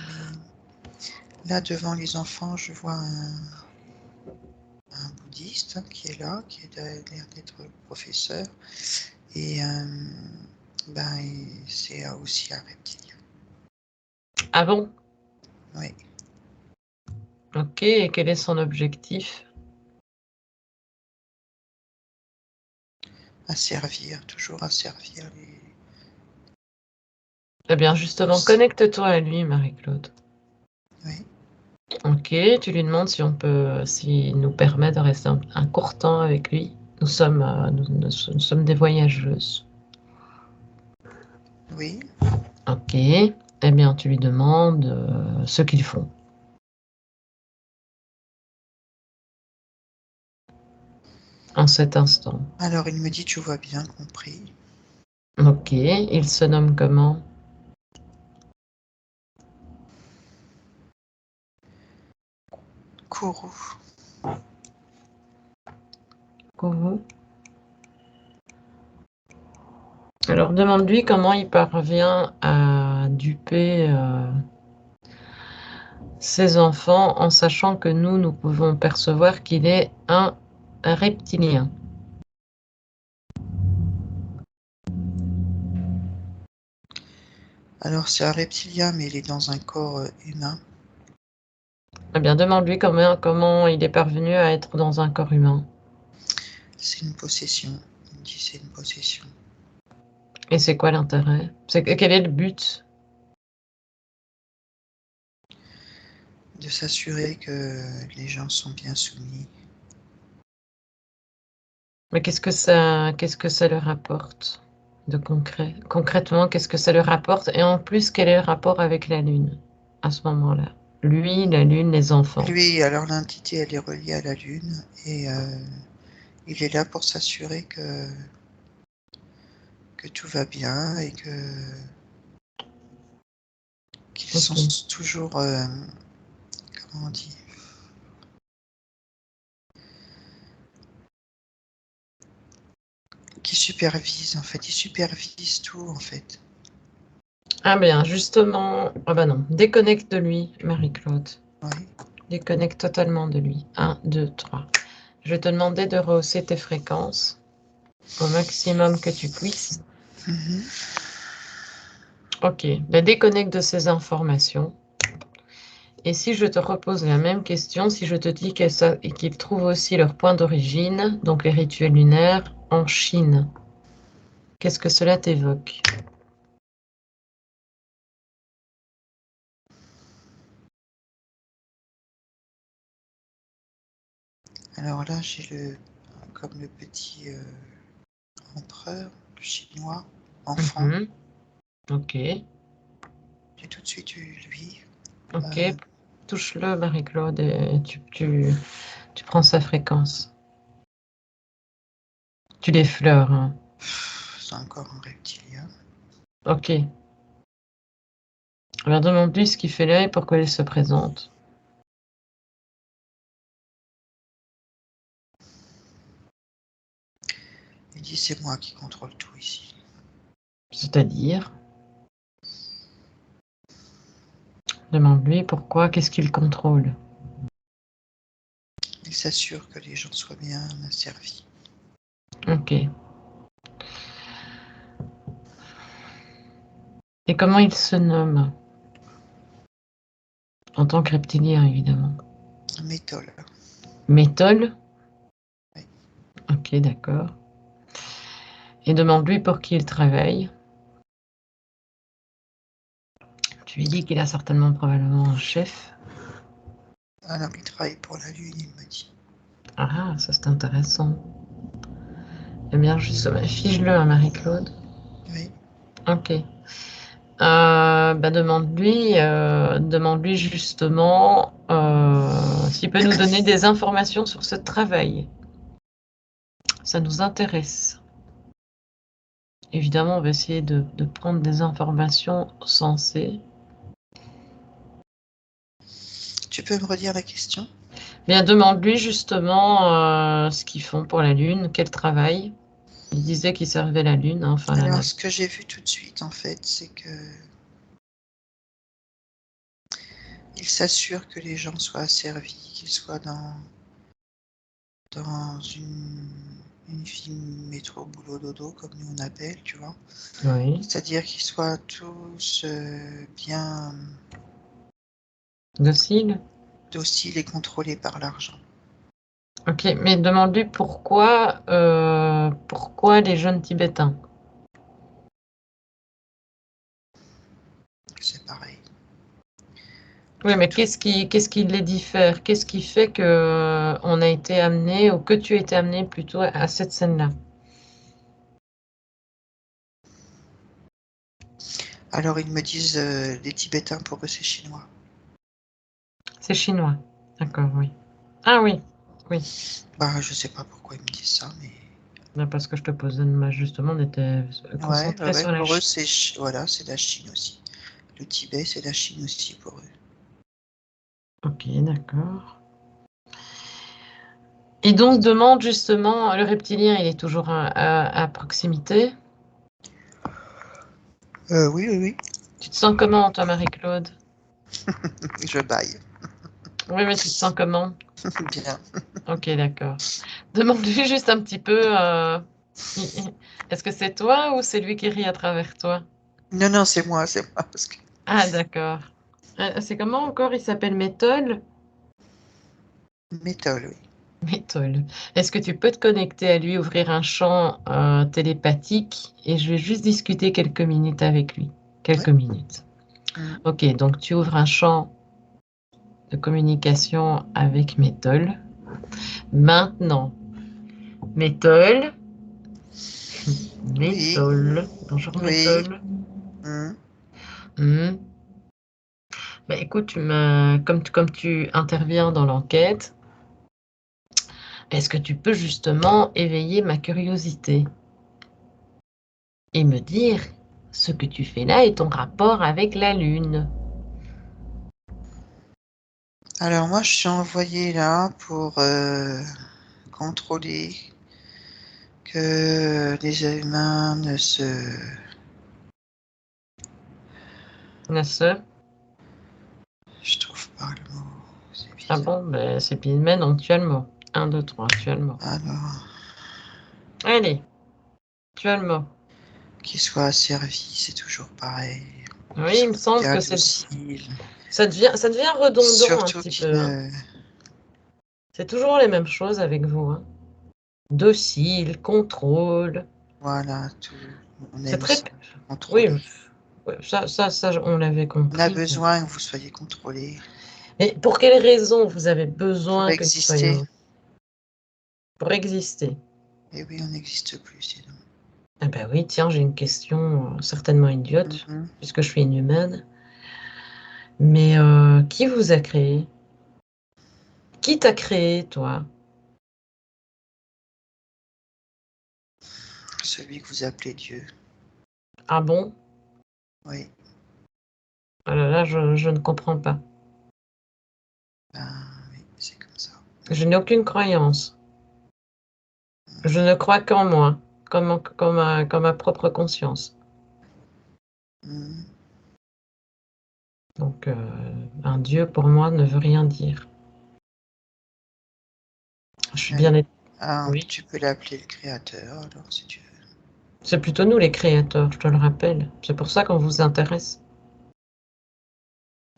mais là devant les enfants, je vois un bouddhiste qui est là, qui a l'air d'être professeur, et ben c'est aussi un reptilien. Ah bon? Oui. OK, et quel est son objectif? À servir, toujours à servir les. Eh bien justement, connecte-toi à lui, Marie-Claude. Oui. OK, tu lui demandes si on peut s'il nous permet de rester un court temps avec lui. Nous sommes des voyageuses. Oui. OK. Eh bien, tu lui demandes, ce qu'ils font. En cet instant. Alors il me dit tu vois bien compris. OK. Il se nomme comment? Kourou. Kourou. Alors demande-lui comment il parvient à duper, ses enfants en sachant que nous pouvons percevoir qu'il est un reptilien. Alors c'est un reptilien mais il est dans un corps humain. Eh bien demande-lui comment il est parvenu à être dans un corps humain. C'est une possession. Il me dit c'est une possession. Et c'est quoi l'intérêt? Quel est le but? de s'assurer que les gens sont bien soumis. Mais qu'est-ce que ça leur apporte de concret? Concrètement, qu'est-ce que ça leur apporte? Et en plus, quel est le rapport avec la Lune à ce moment-là? Lui, la Lune, les enfants. Lui, alors l'entité, elle est reliée à la Lune et il est là pour s'assurer que tout va bien et qu'ils sont Ok. toujours, comment on dit, qu'ils supervisent en fait, ils supervisent tout en fait. Ah bien, justement, ah bah non, déconnecte de lui, Marie-Claude. Oui. Déconnecte totalement de lui. 1, 2, 3. Je vais te demander de rehausser tes fréquences au maximum que tu puisses. Mhm. Ok, ben déconnecte de ces informations. Et si je te repose la même question, si je te dis qu'ils trouvent aussi leur point d'origine, donc les rituels lunaires, en Chine, qu'est-ce que cela t'évoque? Alors là, j'ai comme le petit empereur chinois, enfant. Mhm. Ok, J'ai tout de suite eu lui. ok. Touche-le, Marie-Claude, et tu prends sa fréquence. Tu l'effleures, hein. C'est encore un reptilien. Ok. Alors demande-lui ce qu'il fait là et pourquoi il se présente. Il dit c'est moi qui contrôle tout ici. C'est-à-dire, demande-lui pourquoi, qu'est-ce qu'il contrôle. Il s'assure que les gens soient bien servis. Ok. Et comment il se nomme? En tant que reptilien, évidemment. Méthode. Méthole? Oui. Ok, d'accord. Et demande-lui pour qui il travaille. Tu lui dis qu'il a certainement probablement un chef. Alors il travaille pour la Lune, il me dit. Ah, ça c'est intéressant. Eh bien, justement, fige-le à Marie-Claude. Oui. Ok. Bah, demande-lui justement s'il peut nous donner des informations sur ce travail. Ça nous intéresse. Évidemment, on va essayer de prendre des informations sensées. Tu peux me redire la question? Bien, demande-lui justement ce qu'ils font pour la Lune, quel travail. Il disait qu'ils servaient la Lune, hein, enfin la Alors nave. ce que j'ai vu tout de suite en fait, c'est que il s'assure que les gens soient asservis, qu'ils soient dans une vie métro boulot dodo comme nous on appelle, tu vois. Oui. C'est-à-dire qu'ils soient tous bien Docile. dociles et contrôlés par l'argent. Ok, mais demande-lui pourquoi les jeunes Tibétains. C'est pareil. Oui, mais Tout. qu'est-ce qui les diffère? Qu'est-ce qui fait que on a été amené, ou que tu as été amené plutôt à cette scène-là? Alors ils me disent les Tibétains pour eux c'est chinois. C'est chinois. D'accord, oui. Ah oui, oui. Bah je sais pas pourquoi ils me disent ça, mais Ben, parce que je te posais justement, on était concentré ouais, sur la pour eux Chine. c'est voilà, c'est la Chine aussi. Le Tibet c'est la Chine aussi pour eux. Ok, d'accord. Et donc demande justement, le reptilien, il est toujours à proximité. Oui, oui, oui. Tu te sens comment, toi, Marie-Claude? Je baille. Oui, mais tu te sens comment? Bien. Ok, d'accord. Demande-lui juste un petit peu, est-ce que c'est toi ou c'est lui qui rit à travers toi? Non, non, c'est moi, parce que Ah, d'accord. C'est comment encore? Il s'appelle Méthole? méthode, oui. Méthole. Est-ce que tu peux te connecter à lui, ouvrir un champ télépathique et je vais juste discuter quelques minutes avec lui. Ouais. Quelques minutes. Mhm. Ok, donc tu ouvres un champ de communication avec Méthol. Maintenant, Méthol. Oui, Méthol. Bonjour oui. Méthol. Mhm. Bah, écoute, comme tu interviens dans l'enquête, est-ce que tu peux justement éveiller ma curiosité et me dire ce que tu fais là et ton rapport avec la Lune? Alors moi, je suis envoyée là pour contrôler que les humains ne se... La sœur? Je trouve pas le mot, c'est Ah bizarre. bon, ben, c'est Pilmen, donc tu as le mot. 1, 2, 3, tu as le mot. Alors, Allez, tu as le mot. qu'il soit asservi, c'est toujours pareil. Oui, il me Surtout semble qu'il que est docile. ça devient redondant un Surtout petit qu'il peu, hein. ne... C'est toujours les mêmes choses avec vous, hein. Docile, contrôle. Voilà, tout. On C'est aime très... ça, Oui, contrôler. ouais, on l'avait On a compris. besoin que vous soyez contrôlés Mais pour quelles raisons vous avez pour besoin que nous exister. soyons... Pour exister? Et oui, on n'existe plus sinon. Ah ben oui, tiens, j'ai une question certainement idiote, Mhm. puisque je suis inhumaine. Mais qui vous a créé? Qui t'a créé, toi? Celui que vous appelez Dieu. Ah bon? Oui, Ah là là, je ne comprends pas. ben oui, c'est comme ça. Je n'ai aucune croyance. Je ne crois qu'en moi, comme ma propre conscience. Mhm. Donc, un Dieu, pour moi, ne veut rien dire. Je suis bien... Oui. Ah, Oui. tu peux l'appeler le Créateur, alors, si tu veux. C'est plutôt nous les créateurs, je te le rappelle. C'est pour ça qu'on vous intéresse.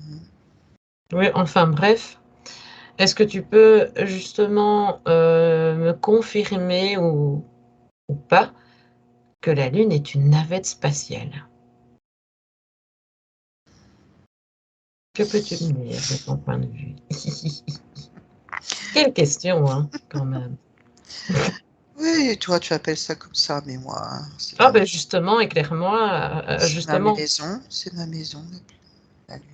Mhm. Oui, enfin bref. Est-ce que tu peux justement me confirmer ou pas que la Lune est une navette spatiale? Que peux-tu me dire de ton point de vue? Quelle question, hein, quand même. Oui, toi, tu appelles ça comme ça, mais moi, Ah ben justement, éclaire-moi, c'est ma justement, maison, c'est ma maison, la Lune.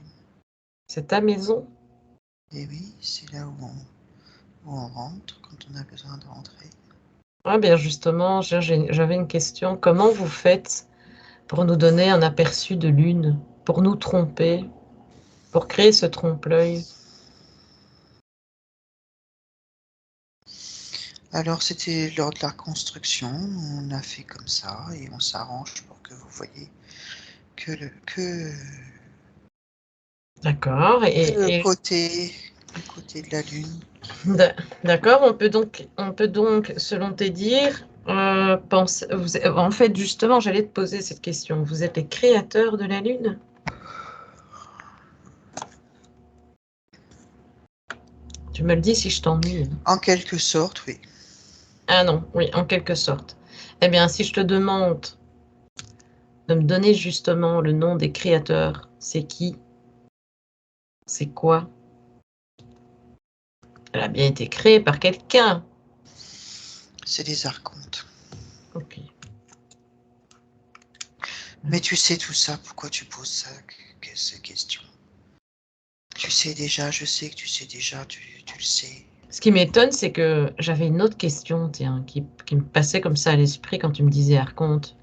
c'est ta maison? Et oui, c'est là où on rentre quand on a besoin de rentrer. Ah bien justement, j'avais une question. Comment vous faites pour nous donner un aperçu de Lune, pour nous tromper, pour créer ce trompe-l'œil? Alors, c'était lors de la construction, on a fait comme ça et on s'arrange pour que vous voyez que D'accord. le côté de la Lune. D'accord, on peut donc, selon tes dires, penser, en fait, justement, j'allais te poser cette question. Vous êtes les créateurs de la Lune? Tu me le dis si je t'ennuie. En quelque sorte, oui. Ah non, oui, en quelque sorte. Eh bien, si je te demande de me donner justement le nom des créateurs, c'est qui? C'est quoi? Elle a bien été créée par quelqu'un. C'est des archontes. Ok. Mais tu sais tout ça, pourquoi tu poses ça, ces questions? Tu sais déjà, je sais que tu sais déjà, tu le sais. Ce qui m'étonne, c'est que j'avais une autre question, tiens, qui me passait comme ça à l'esprit quand tu me disais archonte.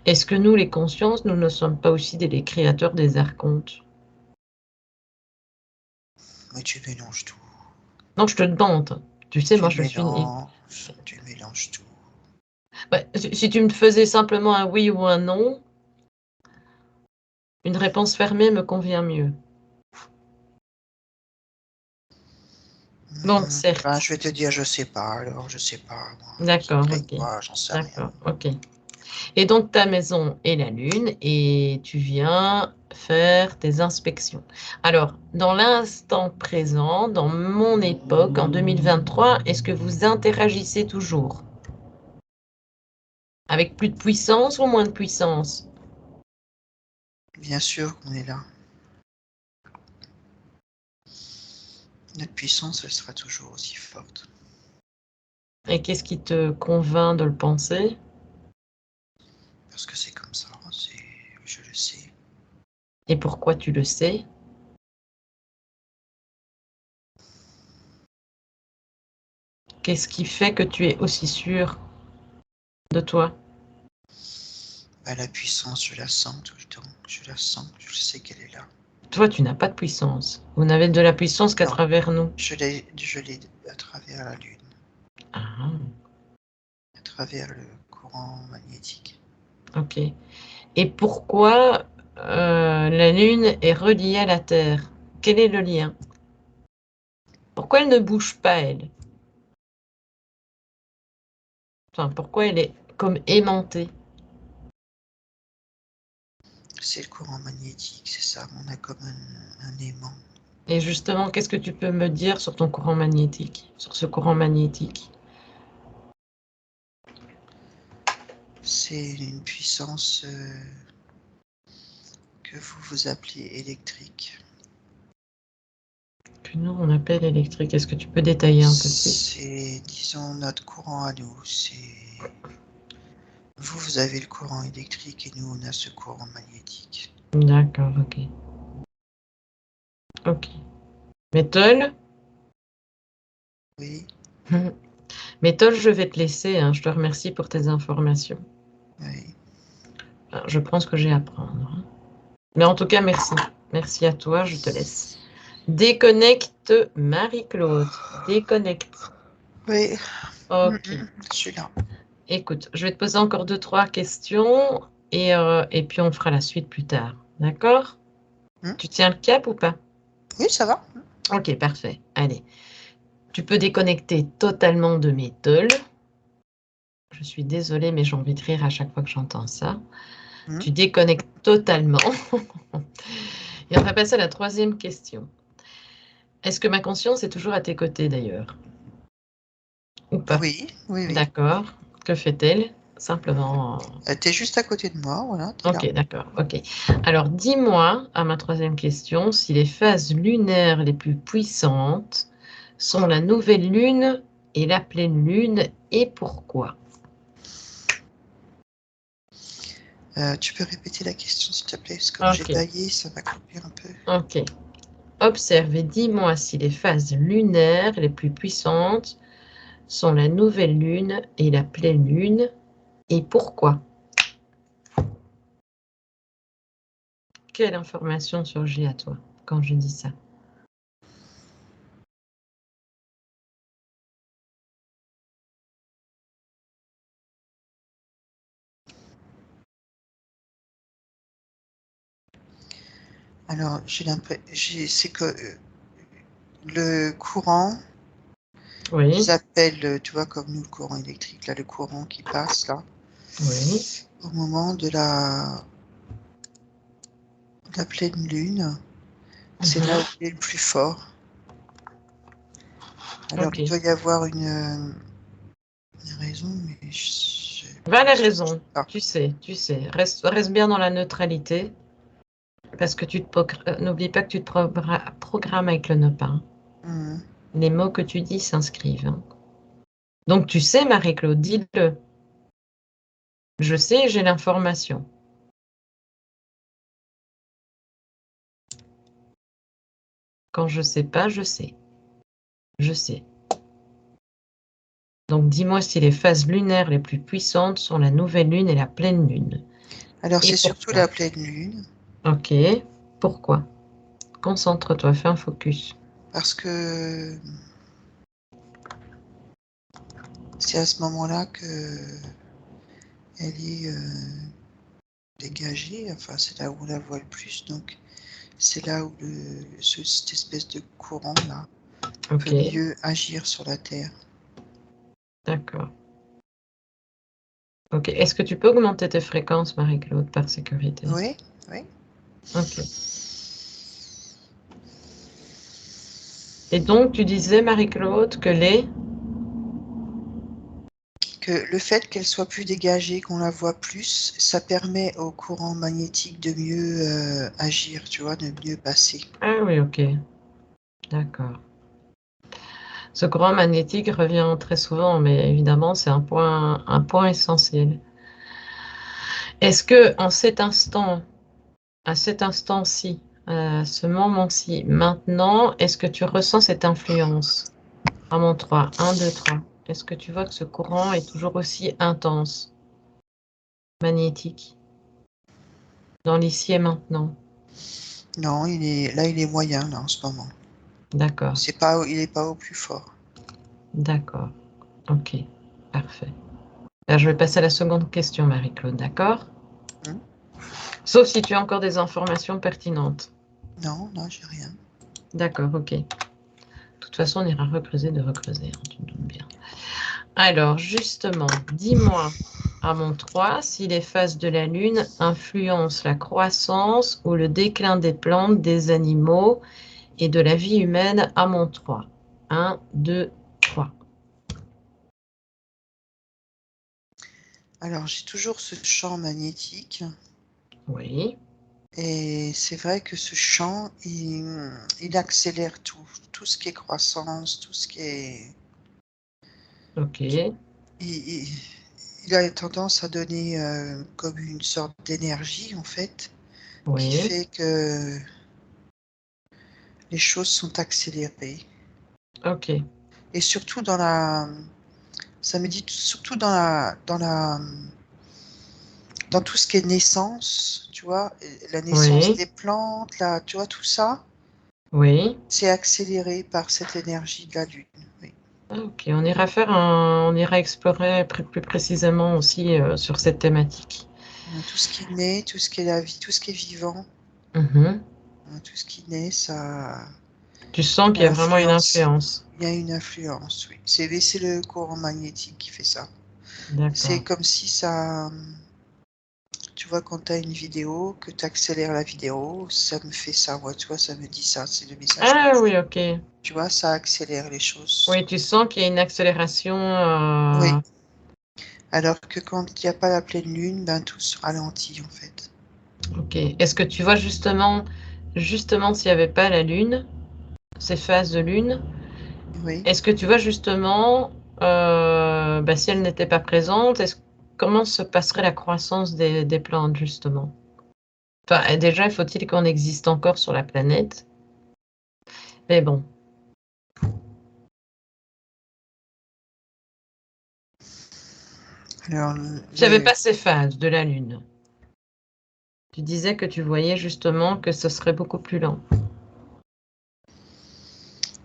Est-ce que nous, les consciences, nous ne sommes pas aussi les créateurs des archontes? Mais tu mélanges tout. Non, je te demande. Tu sais, moi, je suis une... Tu mélanges tout. Ouais, si tu me faisais simplement un oui ou un non, une réponse fermée me convient mieux. Bon, Ben, certes. je vais te dire, je sais pas, alors je sais pas, moi. D'accord, Après ok. quoi, j'en sais rien. D'accord, ok. Et donc, ta maison est la Lune et tu viens faire tes inspections. Alors, dans l'instant présent, dans mon époque, en 2023, est-ce que vous interagissez toujours? Avec plus de puissance ou moins de puissance? Bien sûr qu'on est là. Notre puissance, elle sera toujours aussi forte. Et qu'est-ce qui te convainc de le penser? Parce que c'est comme ça, je le sais. Et pourquoi tu le sais? Qu'est-ce qui fait que tu es aussi sûr de toi? Bah, la puissance, je la sens tout le temps. Je la sens, je sais qu'elle est là. Toi, tu n'as pas de puissance. Vous n'avez de la puissance qu'à Non. travers nous. Je l'ai à travers la Lune, Ah, à travers le courant magnétique. ok. Et pourquoi la Lune est reliée à la Terre? Quel est le lien? Pourquoi elle ne bouge pas, elle? Enfin, pourquoi elle est comme aimantée? C'est le courant magnétique, c'est ça. On a comme un aimant. Et justement, qu'est-ce que tu peux me dire sur ton courant magnétique, sur ce courant magnétique? C'est une puissance que vous appelez électrique. Que nous, on appelle électrique. Est-ce que tu peux détailler un peu plus? C'est, disons, notre courant à nous. Vous avez le courant électrique et nous, on a ce courant magnétique. D'accord, ok. Ok. Méthode? Oui, Méthode, je vais te laisser, hein. Je te remercie pour tes informations. oui. Je pense que j'ai à apprendre, hein. Mais en tout cas, merci. Merci à toi, je te laisse. Déconnecte Marie-Claude. Déconnecte. Oui. Ok. Je suis là. Écoute, je vais te poser encore 2, 3 questions et puis on fera la suite plus tard. D'accord? Tu tiens le cap ou pas? Oui, ça va. Ok, parfait. Allez. Tu peux déconnecter totalement de mes tolls. Je suis désolée, mais j'ai envie de rire à chaque fois que j'entends ça. Tu déconnectes totalement. Et on va passer à la 3e question. Est-ce que ma conscience est toujours à tes côtés d'ailleurs? Ou pas? Oui, oui, oui. D'accord. Que fait-elle? Simplement. T'es juste à côté de moi, voilà, t'es là. Ok, d'accord. Ok. Alors, dis-moi, à ma 3e question, si les phases lunaires les plus puissantes sont la nouvelle lune et la pleine lune, et pourquoi? Tu peux répéter la question, s'il te plaît, parce que comme j'ai Ok. baillé, ça va couper un peu. Ok. Observe et dis-moi si les phases lunaires les plus puissantes sont la nouvelle lune et la pleine lune, et pourquoi? Quelle information surgit à toi quand je dis ça? Alors, c'est que le courant, Oui, ils appellent, tu vois, comme nous, le courant électrique, là, le courant qui passe, là, oui. au moment de la pleine lune, c'est là où il est le plus fort. Alors, Ok. il doit y avoir une raison, mais Va la je raison. pas. Tu sais. Reste bien dans la neutralité parce que n'oublie pas que tu te programmes avec le nopal. Mhm. Les mots que tu dis s'inscrivent, hein. Donc tu sais, Marie-Claude, dis-le. Je sais, j'ai l'information. Quand je sais pas, je sais. Je sais. Donc dis-moi si les phases lunaires les plus puissantes sont la nouvelle lune et la pleine lune. Alors, Et c'est surtout pourquoi? la pleine lune, Ok. Pourquoi? Concentre-toi, fais un focus. parce que c'est à ce moment-là que elle est dégagée. Enfin, c'est là où on la voit le plus. Donc, c'est là où cette espèce de courant-là Ok, peut mieux agir sur la Terre. d'accord. Ok. Est-ce que tu peux augmenter tes fréquences, Marie-Claude, par sécurité? Oui, oui. Ok. Et donc, tu disais, Marie-Claude, que Que le fait qu'elle soit plus dégagée, qu'on la voit plus, ça permet au courant magnétique de mieux agir, tu vois, de mieux passer. Ah oui, ok. D'accord. Ce courant magnétique revient très souvent, mais évidemment, c'est un point essentiel. Est-ce que en cet instant, à cet instant-ci, à ce moment-ci, maintenant, est-ce que tu ressens cette influence? À mon 3, 1, 2, 3. Est-ce que tu vois que ce courant est toujours aussi intense, magnétique, dans l'ici et maintenant? Non, il est moyen là en ce moment. D'accord, Il est pas au plus fort. d'accord. Ok, parfait. Alors, je vais passer à la seconde question, Marie-Claude, d'accord? Hmm. Sauf si tu as encore des informations pertinentes. Non, j'ai rien. D'accord, ok. De toute façon, on ira recreuser, hein, tu te doutes bien. Alors, justement, dis-moi, à mon 3, si les phases de la Lune influencent la croissance ou le déclin des plantes, des animaux et de la vie humaine à mon 3. 1, 2, 3. Alors, j'ai toujours ce champ magnétique. Oui, Et c'est vrai que ce champ, il accélère tout ce qui est croissance, tout ce qui est... ok, Il, il a tendance à donner comme une sorte d'énergie, en fait, qui oui, fait que les choses sont accélérées. ok, Et surtout ça me dit surtout dans tout ce qui est naissance, tu vois, la naissance oui, des plantes, là, tu vois, tout ça, oui. c'est accéléré par cette énergie de la Lune. Oui. Ok, on ira explorer plus précisément aussi sur cette thématique. Tout ce qui naît, tout ce qui est la vie, tout ce qui est vivant, Mhm. tout ce qui naît, Tu sens qu'il y ça a vraiment une influence. influence. Il y a une influence, oui. C'est le courant magnétique qui fait ça. C'est D'accord. comme si ça, tu vois, quand tu as une vidéo, que tu accélères la vidéo, ça me fait ça, moi, tu vois, ça me dit ça, c'est le message. Ah oui, ok. Tu vois, ça accélère les choses. Oui, tu sens qu'il y a une accélération. Oui. Alors que quand il n'y a pas la pleine lune, ben tout se ralentit en fait. Ok. Est-ce que tu vois justement s'il n'y avait pas la Lune, ces phases de Lune, Oui. est-ce que tu vois justement, bah, si elle n'était pas présente, comment se passerait la croissance des plantes justement? Enfin, déjà, faut-il qu'on existe encore sur la planète? Mais bon, Alors, tu n'avais pas ces phases de la Lune. Tu disais que tu voyais justement que ce serait beaucoup plus lent.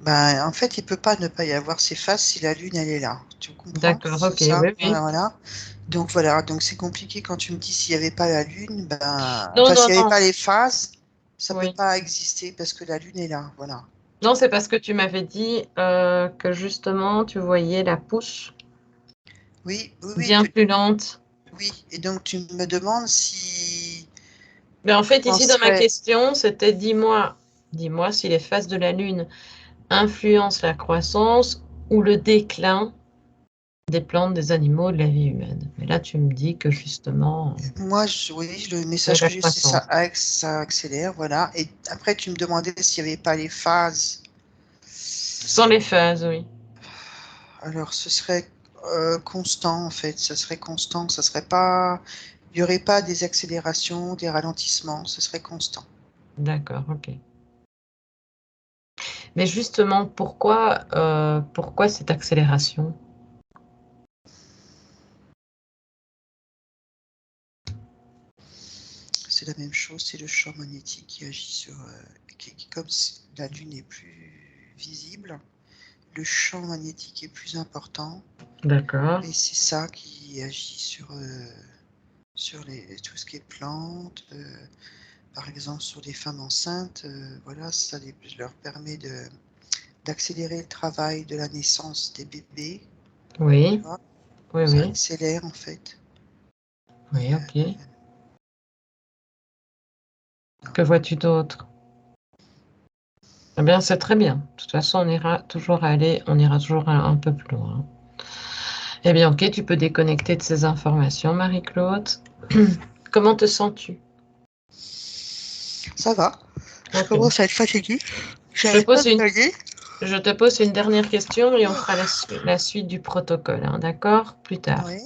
ben, en fait, il peut pas ne pas y avoir ces phases si la lune elle est là. Tu comprends? D'accord, C'est ok, ça? oui, oui. Voilà. Donc voilà. Donc c'est compliqué quand tu me dis s'il n'y avait pas la lune, ben, Non, enfin non, s'il n'y avait non, pas les phases, ça peut oui. pas exister parce que la lune est là. Voilà. Non, c'est parce que tu m'avais dit que justement, tu voyais la pousse Oui, oui, oui, bien plus lente. oui. Et donc tu me demandes si Mais en je fait, ici, dans ma penserais. question, c'était dis-moi si les phases de la Lune influencent la croissance ou le déclin des plantes, des animaux, de la vie humaine. Mais là, tu me dis que justement, Moi, oui, le c'est message la que j'ai, c'est ça, croissance. ça accélère, voilà. Et après, tu me demandais s'il n'y avait pas les phases. Sans les phases, oui. Alors, ce serait constant, en fait. Ce serait constant. Ça serait pas. Il n'y aurait pas des accélérations, des ralentissements. Ce serait constant. D'accord, ok. Mais justement, pourquoi cette accélération? C'est la même chose. C'est le champ magnétique qui agit sur. Comme la Lune est plus visible, le champ magnétique est plus important. D'accord. Et c'est ça qui agit sur tout ce qui est plantes. Par exemple, sur les femmes enceintes, voilà, leur permet d'accélérer le travail de la naissance des bébés, tu Oui, vois. oui, Ça oui. accélère en fait. Oui, Et, ok. Que vois-tu d'autre? Eh bien, c'est très bien. De toute façon, on ira toujours un peu plus loin. Eh bien, ok, tu peux déconnecter de ces informations, Marie-Claude. Comment te sens-tu? ça va. Je Ok. commence à être fatiguée. Je te J'arrête pas pose de une, gagner. Je te pose une dernière question et on fera la suite du protocole, hein, d'accord? Plus tard. Oui.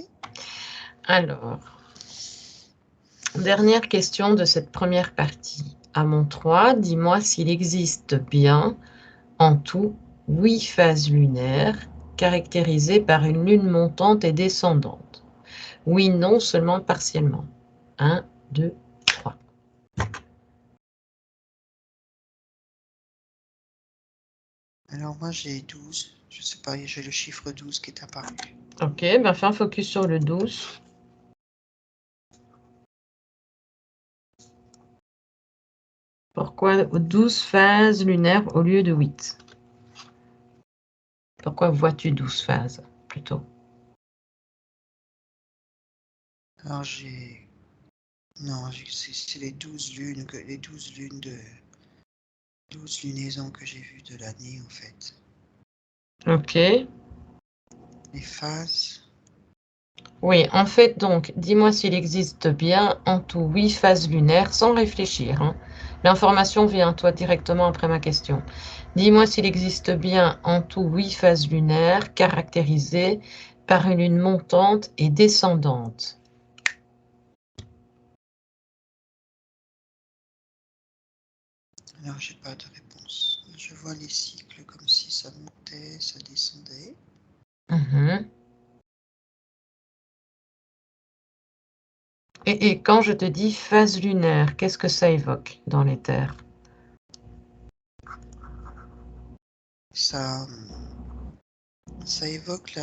Alors, dernière question de cette première partie. À mon 3, dis-moi s'il existe bien, en tout, 8 phases lunaires caractérisées par une lune montante et descendante. Oui, non, seulement partiellement. 1, 2, 3. Alors moi j'ai 12. Je sais pas, j'ai le chiffre 12 qui est apparu. Ok, ben fais un focus sur le 12. Pourquoi 12 phases lunaires au lieu de 8? Pourquoi vois-tu 12 phases plutôt? Alors j'ai... Non, c'est les 12 lunes, les 12 lunes de... 12 lunaisons que j'ai vues de l'année en fait. Ok. Les phases... Oui, en fait, donc, dis-moi s'il existe bien en tout 8 phases lunaires sans réfléchir, hein. L'information vient à toi directement après ma question. Dis-moi s'il existe bien en tout 8 phases lunaires caractérisées par une lune montante et descendante. Alors j'ai pas de réponse. Je vois les cycles comme si ça montait, ça descendait. Mhm. Et quand je te dis phase lunaire, qu'est-ce que ça évoque dans les terres? Ça évoque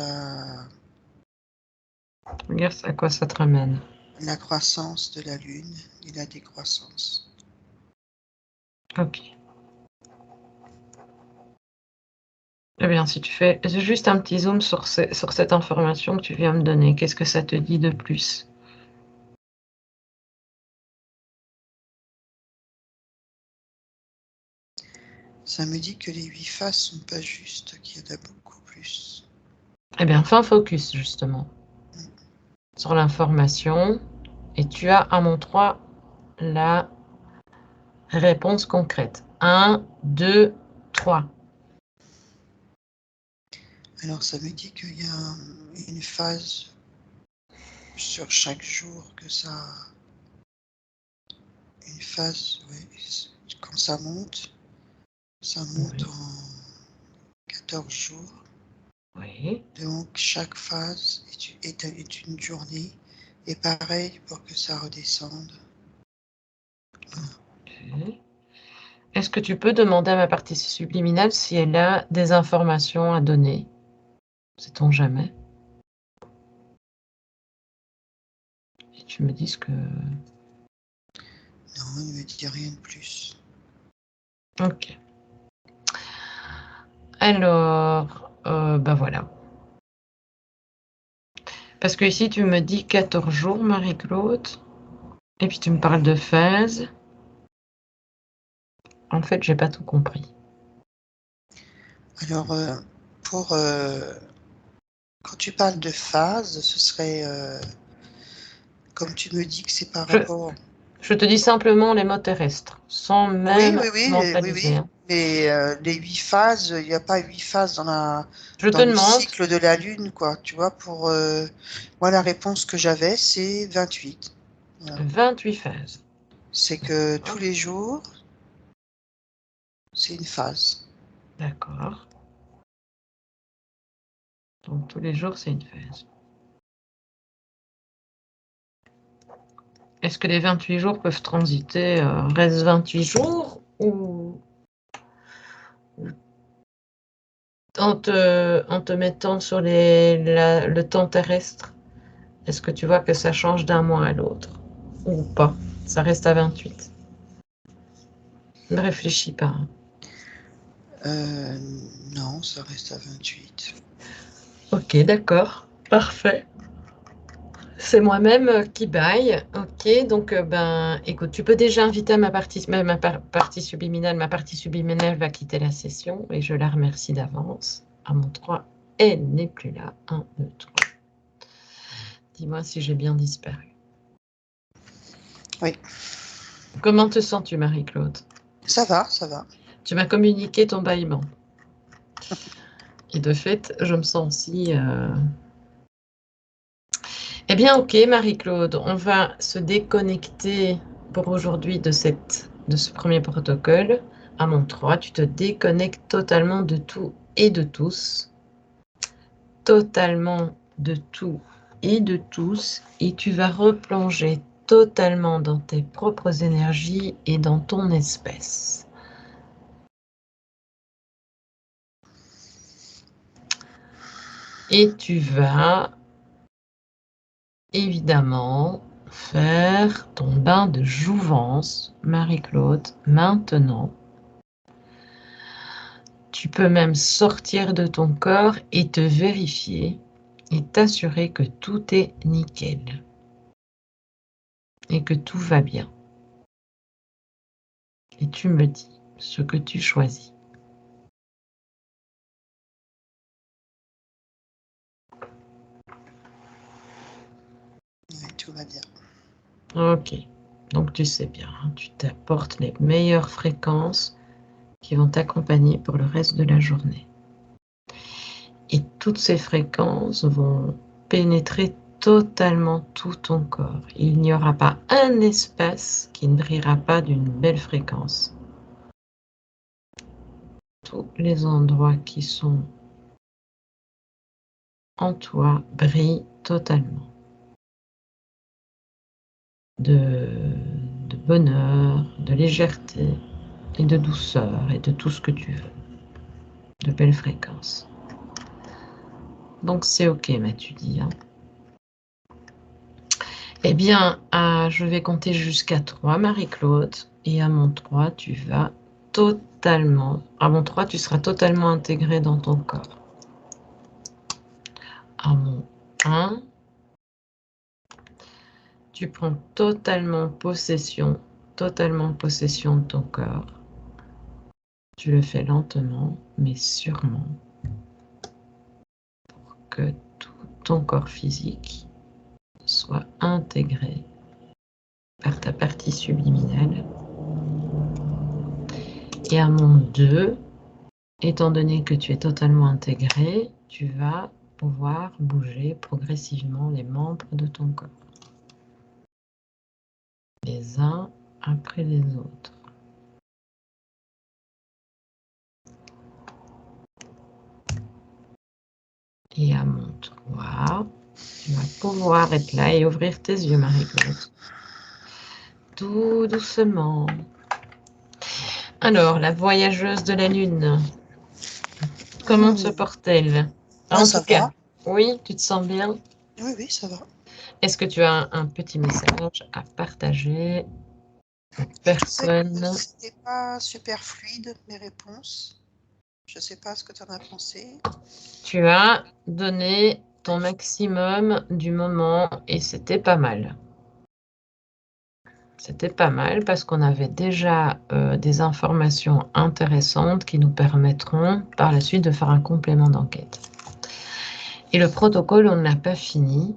Regarde à quoi ça te ramène. la croissance de la lune et la décroissance. Ok. Eh bien, si tu fais juste un petit zoom sur cette information que tu viens me donner, qu'est-ce que ça te dit de plus? Ça me dit que les 8 faces sont pas justes, qu'il y en a beaucoup plus. Eh bien, fais un focus justement sur l'information et tu as à mon 3 la réponse concrète. 1, 2, 3. Alors ça me dit qu'il y a une phase sur chaque jour que ça... Une phase, oui, quand ça monte Oui. en 14 jours. Oui. Donc chaque phase est une journée. Et pareil pour que ça redescende. Okay. Est-ce que tu peux demander à ma partie subliminale si elle a des informations à donner? Sait-on jamais? Et tu me dis ce que... Non, il ne me dit rien de plus. Ok. Alors, ben voilà. Parce que ici, tu me dis 14 jours, Marie-Claude. Et puis, tu me parles de phase. En fait, j'ai pas tout compris. Alors, quand tu parles de phase, ce serait, comme tu me dis que c'est par Je, rapport... je te dis simplement les mots terrestres, sans Oui, même oui, oui, mentaliser, oui. hein. Mais les 8 phases, il n'y a pas 8 phases Je te dans le demande cycle de la Lune, quoi. Tu vois, moi, la réponse que j'avais, c'est 28. Voilà. 28 phases. C'est que tous les jours, c'est une phase. D'accord. Donc, tous les jours, c'est une phase. Est-ce que les 28 jours peuvent transiter, reste 28 jours ou en te mettant sur le temps terrestre, est-ce que tu vois que ça change d'un mois à l'autre ou pas? Ça reste à 28. Ne réfléchis pas, hein. Euh, non, ça reste à 28. Ok, d'accord. Parfait. C'est moi-même qui baille. Ok, donc ben, écoute, tu peux déjà inviter partie subliminale. Ma partie subliminale va quitter la session et je la remercie d'avance. À mon 3, elle n'est plus là. 1, 2, 3. Dis-moi si j'ai bien disparu. Oui, Comment te sens-tu, Marie-Claude? ça va, ça va. Tu m'as communiqué ton bâillement. Et de fait, je me sens aussi... Eh bien, ok, Marie-Claude, on va se déconnecter pour aujourd'hui de ce premier protocole. À mon 3, tu te déconnectes totalement de tout et de tous. Totalement de tout et de tous. Et tu vas replonger totalement dans tes propres énergies et dans ton espèce. Et tu vas évidemment faire ton bain de jouvence, Marie-Claude, maintenant. Tu peux même sortir de ton corps et te vérifier et t'assurer que tout est nickel et que tout va bien. Et tu me dis ce que tu choisis. Oui, tout va bien. Ok, donc tu sais bien, hein, tu t'apportes les meilleures fréquences qui vont t'accompagner pour le reste de la journée. Et toutes ces fréquences vont pénétrer totalement tout ton corps. Il n'y aura pas un espace qui ne brillera pas d'une belle fréquence. Tous les endroits qui sont en toi brillent totalement. De bonheur, de légèreté et de douceur et de tout ce que tu veux. De belles fréquences. Donc c'est ok, m'as-tu dit. Hein. Eh bien, je vais compter jusqu'à 3, Marie-Claude. Et à mon 3, tu vas totalement... À mon 3, tu seras totalement intégré dans ton corps. À mon 1, tu prends totalement possession de ton corps. Tu le fais lentement, mais sûrement, pour que tout ton corps physique soit intégré par ta partie subliminale. Et à mon 2, étant donné que tu es totalement intégré, tu vas pouvoir bouger progressivement les membres de ton corps. Les uns après les autres. Et à mon 3, tu vas pouvoir être là et ouvrir tes yeux, Marie-Claude. Tout doucement. Alors, la voyageuse de la Lune, comment se porte-t-elle? En Ça tout cas, va. oui, tu te sens bien? Oui, oui, ça va. Est-ce que tu as un petit message à partager aux Je sais que personnes? c'était pas super fluide, mes réponses. Je sais pas ce que tu en as pensé. Tu as donné ton maximum du moment et c'était pas mal. C'était pas mal parce qu'on avait déjà des informations intéressantes qui nous permettront par la suite de faire un complément d'enquête. Et le protocole, on n'a pas fini.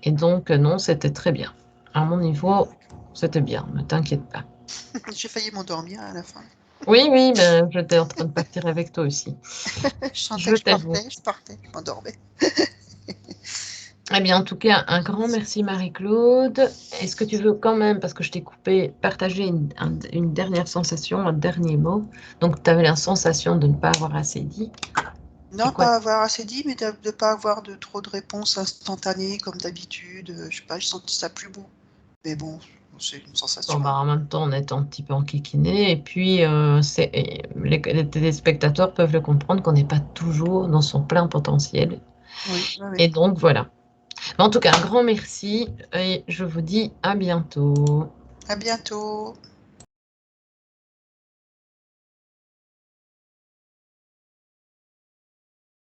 Et donc, non, c'était très bien. À mon niveau, c'était bien, ne t'inquiète pas. J'ai failli m'endormir à la fin. Oui, oui, ben, j'étais en train de partir avec toi aussi. Je sentais Je que t'avoue. je m'endormais. Eh bien, en tout cas, un grand merci Marie-Claude. Est-ce que tu veux quand même, parce que je t'ai coupé, partager une dernière sensation, un dernier mot? Donc, tu avais la sensation de ne pas avoir assez dit. Non, Quoi? pas avoir assez dit, mais de ne pas avoir trop de réponses instantanées comme d'habitude. Je sais pas, je sentais ça plus beau. Mais bon, c'est une sensation. Bon, bah, en même temps, on est un petit peu enquiquiné. Et puis, les téléspectateurs peuvent le comprendre qu'on n'est pas toujours dans son plein potentiel. Oui, oui, oui. Et donc, voilà. En tout cas, un grand merci et je vous dis à bientôt. À bientôt.